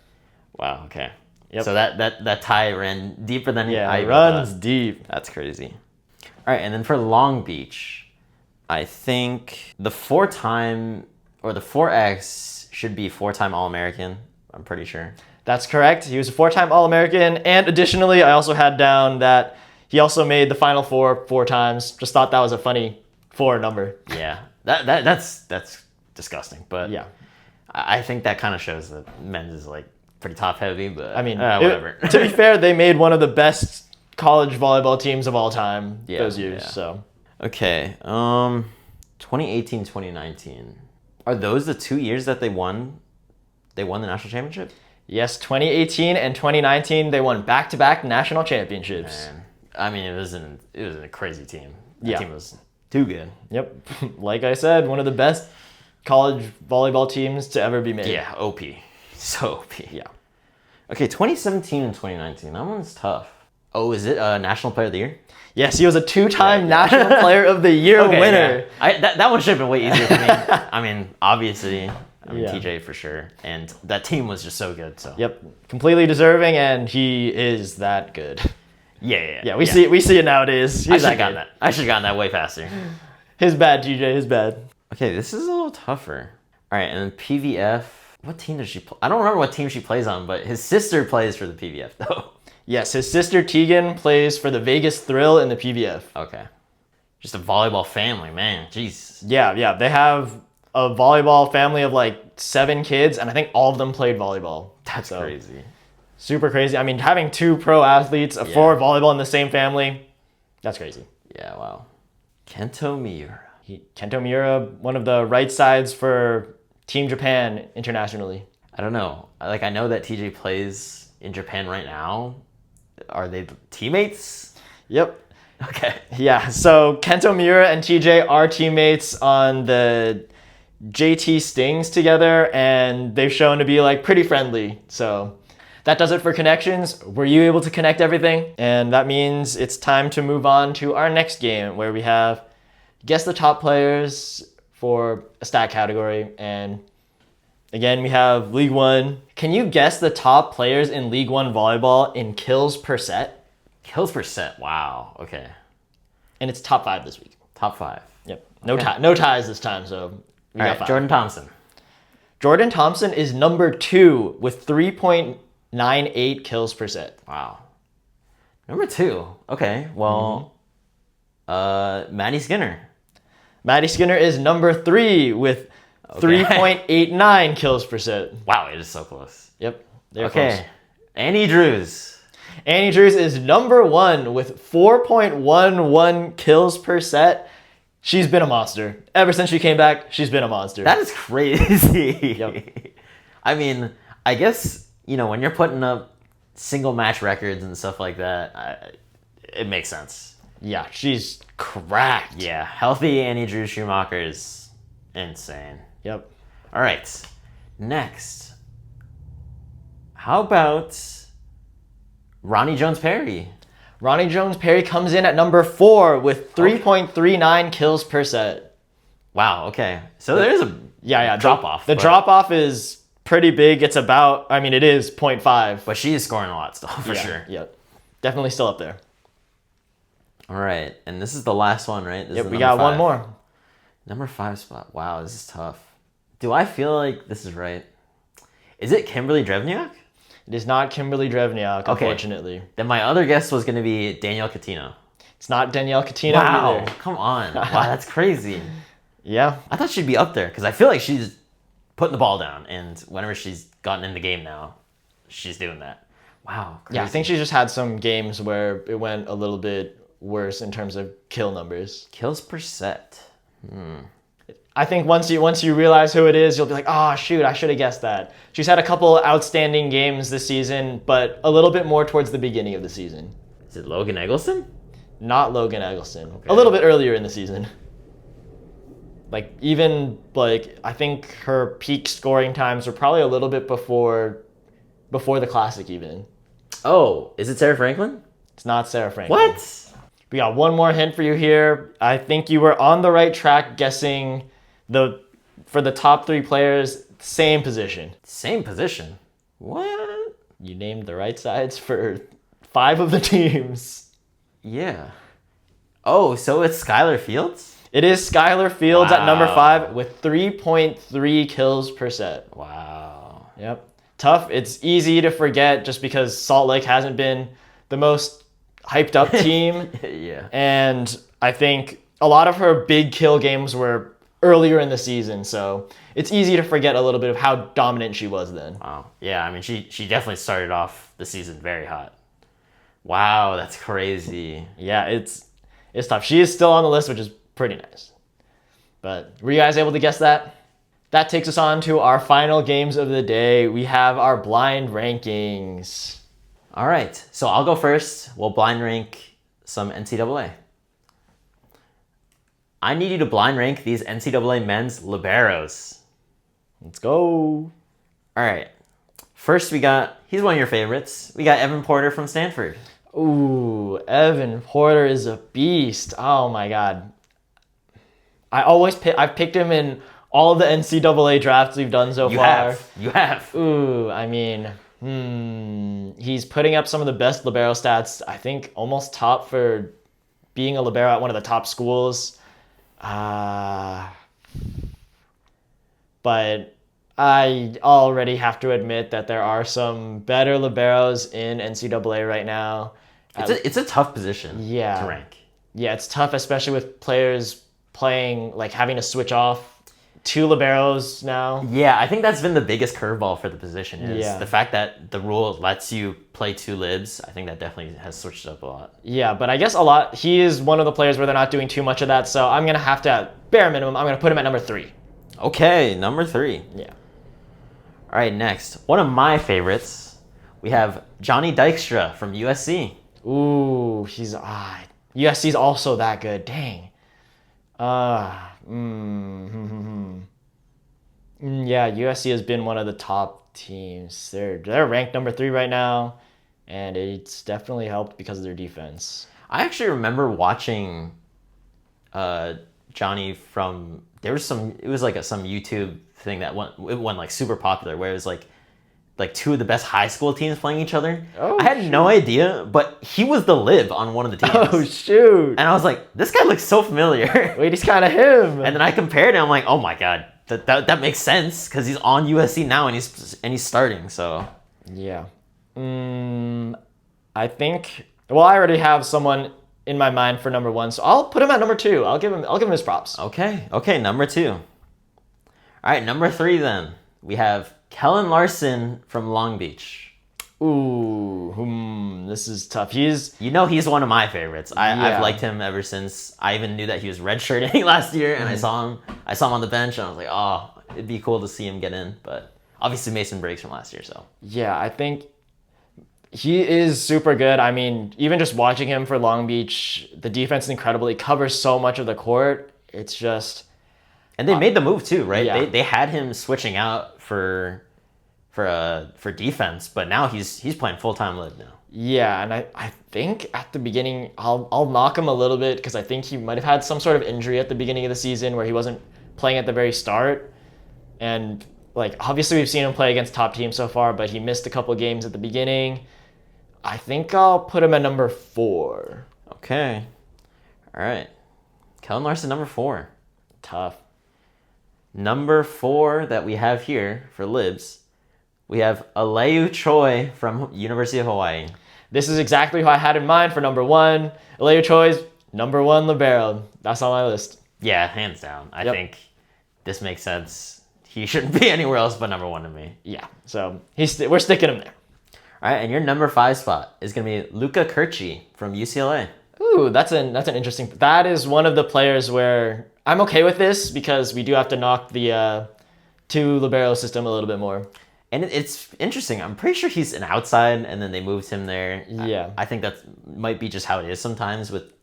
Wow, okay. Yep. So that tie ran deeper than I runs thought. deep. That's crazy. All right, and then for Long Beach, I think the 4-time or the 4X should be 4-time All-American. I'm pretty sure. That's correct. He was a 4-time All-American, and additionally, I also had down that he also made the Final Four 4 times. Just thought that was a funny 4 number. Yeah, that's disgusting. But yeah, I think that kind of shows that men's is like pretty top heavy. But I mean, whatever. To be fair, they made one of the best college volleyball teams of all time those years. Yeah. So okay, 2018, 2019. Are those the 2 years that they won? They won the national championship? Yes, 2018 and 2019, they won back-to-back national championships. Man. I mean, it was a crazy team. That Yeah. team was too good. Yep. Like I said, one of the best college volleyball teams to ever be made. Yeah, OP. So OP. Yeah. Okay, 2017 and 2019. That one's tough. Oh, is it National Player of the Year? Yes, he was a 2-time National Player of the Year winner. Yeah. That one should have been way easier for me. I mean, obviously, Yeah. TJ for sure. And that team was just so good. So Yep. Completely deserving, and he is that good. Yeah, we see it nowadays. I should have gotten that. I should have gotten that way faster. His bad, TJ. His bad. Okay, this is a little tougher. All right, and then PVF. What team does she play? I don't remember what team she plays on, but his sister plays for the PVF, though. Yes, his sister Tegan plays for the Vegas Thrill in the PVF. Okay. Just a volleyball family, man. Jeez. Yeah. They have a volleyball family of like 7 kids, and I think all of them played volleyball. That's crazy. Super crazy. I mean, having 2 pro athletes for volleyball in the same family, that's crazy. Yeah, wow. Kento Miura. Kento Miura, one of the right sides for Team Japan internationally. I don't know. Like, I know that TJ plays in Japan right now. Are they teammates? Yep. Okay. Yeah, so Kento Miura and TJ are teammates on the JT Stings together, and they've shown to be like pretty friendly. So that does it for connections. Were you able to connect everything? And that means it's time to move on to our next game, where we have guess the top players for a stat category. And again, we have League One. Can you guess the top players in League One volleyball in kills per set? Kills per set. Wow. Okay. And it's top 5 this week. Top 5. Yep. No ties this time, so we got 5. Jordan Thompson. Jordan Thompson is number 2 with 3.98 kills per set. Wow. Number 2. Okay. Well, Maddie Skinner. Maddie Skinner is number 3 with 3.89 kills per set. Wow, it is so close. Yep. They're close. Annie Drews. Annie Drews is number 1 with 4.11 kills per set. She's been a monster. Ever since she came back, she's been a monster. That is crazy. Yep. I mean, I guess, when you're putting up single match records and stuff like that, it makes sense. Yeah, she's cracked. Yeah, healthy Annie Drews Schumacher is insane. Yep. All right, next. How about Ronnie Jones-Perry? Ronnie Jones-Perry comes in at number 4 with 3.39 kills per set. Wow, okay. So there's a drop-off. The drop-off is pretty big. It's about, it is 0.5. But she is scoring a lot still, for sure. Yep. Definitely still up there. All right, and this is the last one, right? Yep, we got 1 more. Number 5 spot. Wow, this is tough. Do I feel like this is right? Is it Kimberly Drevniak? It is not Kimberly Drevniak, unfortunately. Then my other guess was going to be Danielle Catino. It's not Danielle Catino either. Wow, come on. Wow, that's crazy. Yeah. I thought she'd be up there because I feel like she's putting the ball down, and whenever she's gotten in the game now, she's doing that. Wow, crazy. Yeah, I think she just had some games where it went a little bit worse in terms of kill numbers. Kills per set. I think once you realize who it is, you'll be like, oh, shoot, I should have guessed that. She's had a couple outstanding games this season, but a little bit more towards the beginning of the season. Is it Logan Eggleston? Not Logan Eggleston. Okay. A little bit earlier in the season. I think her peak scoring times were probably a little bit before the Classic even. Oh, is it Sarah Franklin? It's not Sarah Franklin. What? We got 1 more hint for you here. I think you were on the right track guessing for the top 3 players, same position. Same position? What? You named the right sides for 5 of the teams. Yeah. Oh, so it's Skylar Fields? It is Skylar Fields at number 5 with 3.3 kills per set. Wow. Yep. Tough. It's easy to forget just because Salt Lake hasn't been the most hyped up team. Yeah. And I think a lot of her big kill games were earlier in the season, so it's easy to forget a little bit of how dominant she was then. Wow. Yeah, she definitely started off the season very hot. Wow, that's crazy. Yeah, it's tough. She is still on the list, which is pretty nice. But were you guys able to guess that? That takes us on to our final games of the day. We have our blind rankings. All right, so I'll go first. We'll blind rank some NCAA. I need you to blind rank these NCAA men's liberos. Let's go. All right. First, he's one of your favorites. We got Evan Porter from Stanford. Ooh, Evan Porter is a beast. Oh my God. I've picked him in all the NCAA drafts we've done so far. You have. Ooh, he's putting up some of the best libero stats. I think almost top for being a libero at one of the top schools. But I already have to admit that there are some better liberos in NCAA right now. It's a tough position to rank. Yeah, it's tough, especially with players playing, having to switch off 2 liberos now. Yeah, I think that's been the biggest curveball for the position is the fact that the rule lets you play 2 libs. I think that definitely has switched up a lot. Yeah, but I guess he is one of the players where they're not doing too much of that, so I'm going to have to, bare minimum, I'm going to put him at number 3. Okay, number 3. Yeah. All right, next. One of my favorites, we have Johnny Dykstra from USC. Ooh, USC's also that good. Dang. Yeah, USC has been one of the top teams. They're ranked number 3 right now, and it's definitely helped because of their defense. I actually remember watching Johnny from it was like some YouTube thing that went like super popular, where it was like 2 of the best high school teams playing each other. Oh, I had no idea, but he was the live on one of the teams. Oh shoot! And I was like, this guy looks so familiar. Wait, he's kind of him. And then I compared, and I'm like, oh my god, that makes sense because he's on USC now and he's starting. So yeah, I think. Well, I already have someone in my mind for number 1, so I'll put him at number 2. I'll give him his props. Okay, number 2. All right, number 3 then. We have Kellen Larson from Long Beach. Ooh, this is tough. He's one of my favorites. I've liked him ever since. I even knew that he was redshirting last year, and I saw him on the bench, and I was like, oh, it'd be cool to see him get in. But obviously Mason breaks from last year, so. Yeah, I think he is super good. I mean, even just watching him for Long Beach, the defense is incredible. He covers so much of the court. It's just... And they made the move too, right? Yeah. They had him switching out for defense, but now he's playing full-time live now. Yeah, and I think at the beginning, I'll knock him a little bit because I think he might have had some sort of injury at the beginning of the season where he wasn't playing at the very start. And like obviously we've seen him play against top teams so far, but he missed a couple games at the beginning. I think I'll put him at number 4. Okay. All right. Kellen Larson, number 4. Tough. Number 4 that we have here for libs, we have Aleu Choi from University of Hawaii. This is exactly who I had in mind for number 1. Aleu Choi's number 1 libero. That's on my list. Yeah, hands down. I think this makes sense. He shouldn't be anywhere else but number 1 to me. Yeah, so we're sticking him there. All right, and your number 5 spot is going to be Luka Kirchi from UCLA. Ooh, that's an interesting... That is one of the players where I'm okay with this because we do have to knock the 2 libero system a little bit more. And it's interesting. I'm pretty sure he's an outside, and then they moved him there. Yeah. I think that might be just how it is sometimes with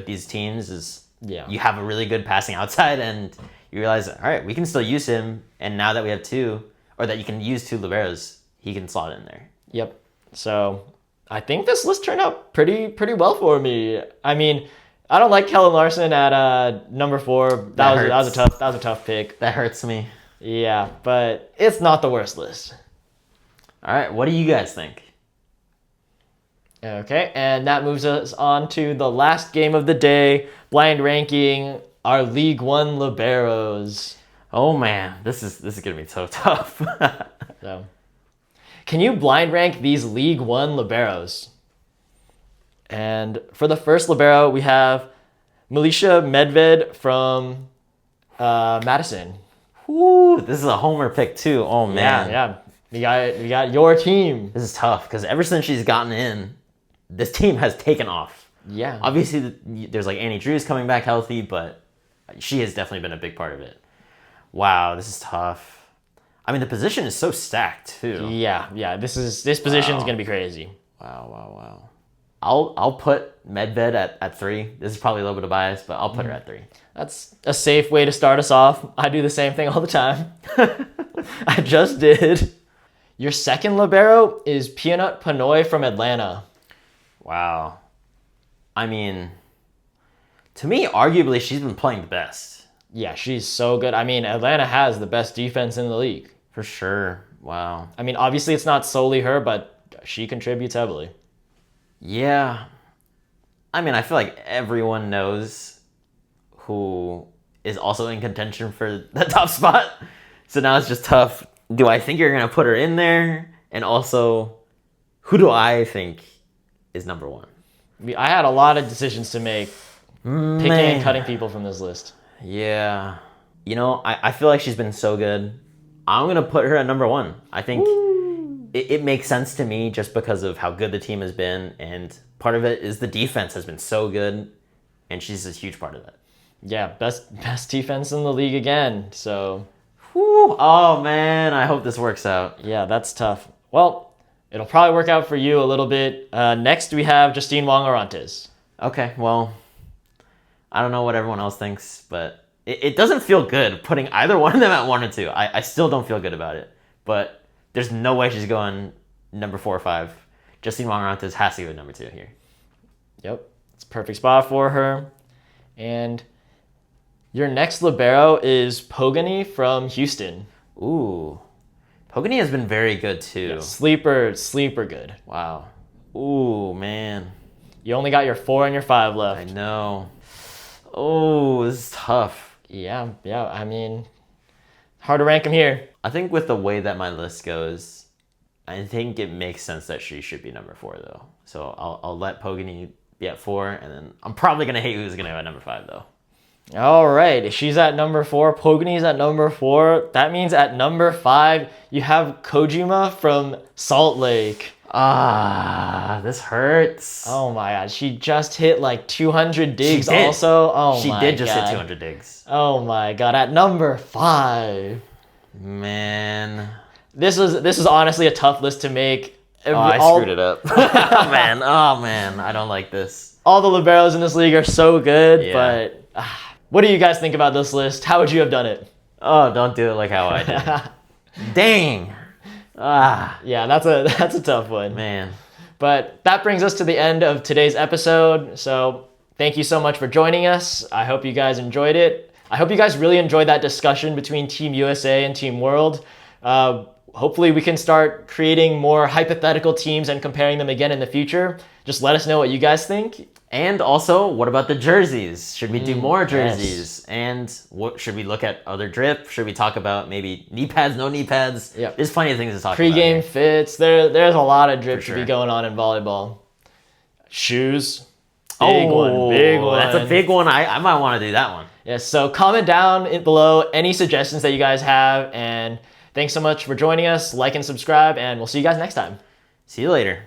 these teams is you have a really good passing outside, and you realize, all right, we can still use him, and now that we have 2, or that you can use 2 liberos, he can slot in there. Yep. So I think this list turned out pretty well for me. I mean, I don't like Kellen Larson at number 4. That was a tough pick. That hurts me. Yeah, but it's not the worst list. All right, what do you guys think? Okay, and that moves us on to the last game of the day, blind ranking our League One liberos. Oh man, this is gonna be so tough. So, can you blind rank these League One liberos? And for the first libero, we have Milicia Medved from Madison. Woo, this is a homer pick too. Oh man. Yeah. We got your team. This is tough because ever since she's gotten in, this team has taken off. Yeah. Obviously, there's like Annie Drew's coming back healthy, but she has definitely been a big part of it. Wow, this is tough. I mean, the position is so stacked too. Yeah. This position is gonna be crazy. Wow. I'll put Medved at 3. This is probably a little bit of bias, but I'll put her at 3. That's a safe way to start us off. I do the same thing all the time. I just did. Your second libero is Peanut Panoy from Atlanta. Wow. I mean, to me, arguably, she's been playing the best. Yeah, she's so good. I mean, Atlanta has the best defense in the league. For sure. Wow. I mean, obviously, it's not solely her, but she contributes heavily. Yeah. I mean, I feel like everyone knows who is also in contention for the top spot. So now it's just tough. Do I think you're going to put her in there? And also, who do I think is number 1? I had a lot of decisions to make, picking and cutting people from this list. Yeah. You know, I feel like she's been so good. I'm going to put her at number 1. I think it makes sense to me just because of how good the team has been. And part of it is the defense has been so good. And she's a huge part of that. Yeah, best defense in the league again. So, Whew. Oh, man. I hope this works out. Yeah, that's tough. Well, it'll probably work out for you a little bit. Next, we have Justine Wong Orantes. Okay, well, I don't know what everyone else thinks, but it doesn't feel good putting either one of them at 1 or 2. I still don't feel good about it. But there's no way she's going number 4 or 5. Justine Wong Orantes has to go number 2 here. Yep, it's a perfect spot for her. And your next libero is Pogany from Houston. Ooh. Pogany has been very good too. Yeah, sleeper good. Wow. Ooh, man. You only got your 4 and your 5 left. I know. Oh, this is tough. Yeah. I mean, hard to rank them here. I think with the way that my list goes, I think it makes sense that she should be number 4 though. So I'll let Pogany be at 4, and then I'm probably gonna hate who's gonna go at number 5 though. All right, if she's at number 4, Pogany's at number 4. That means at number 5, you have Kojima from Salt Lake. This hurts. Oh my god, she just hit like 200 digs also. Oh she my did just god. hit 200 digs. Oh my god, at number 5. Man. This is honestly a tough list to make. I screwed it up. Oh man, I don't like this. All the liberos in this league are so good, Yeah. but what do you guys think about this list? How would you have done it? Oh, don't do it like how I did. Dang. Yeah, that's a tough one. Man. But that brings us to the end of today's episode. So thank you so much for joining us. I hope you guys enjoyed it. I hope you guys really enjoyed that discussion between Team USA and Team World. Hopefully we can start creating more hypothetical teams and comparing them again in the future. Just let us know what you guys think. And also, what about the jerseys? Should we do more jerseys? Yes. And what should we look at other drip? Should we talk about maybe knee pads, no knee pads? Yep. There's plenty of things to talk about. Pre-game fits. There's a lot of drip For to be sure. going on in volleyball. Shoes. Big one. That's a big one. I might want to do that one. Yes, so comment down below any suggestions that you guys have. And thanks so much for joining us. Like and subscribe, and we'll see you guys next time. See you later.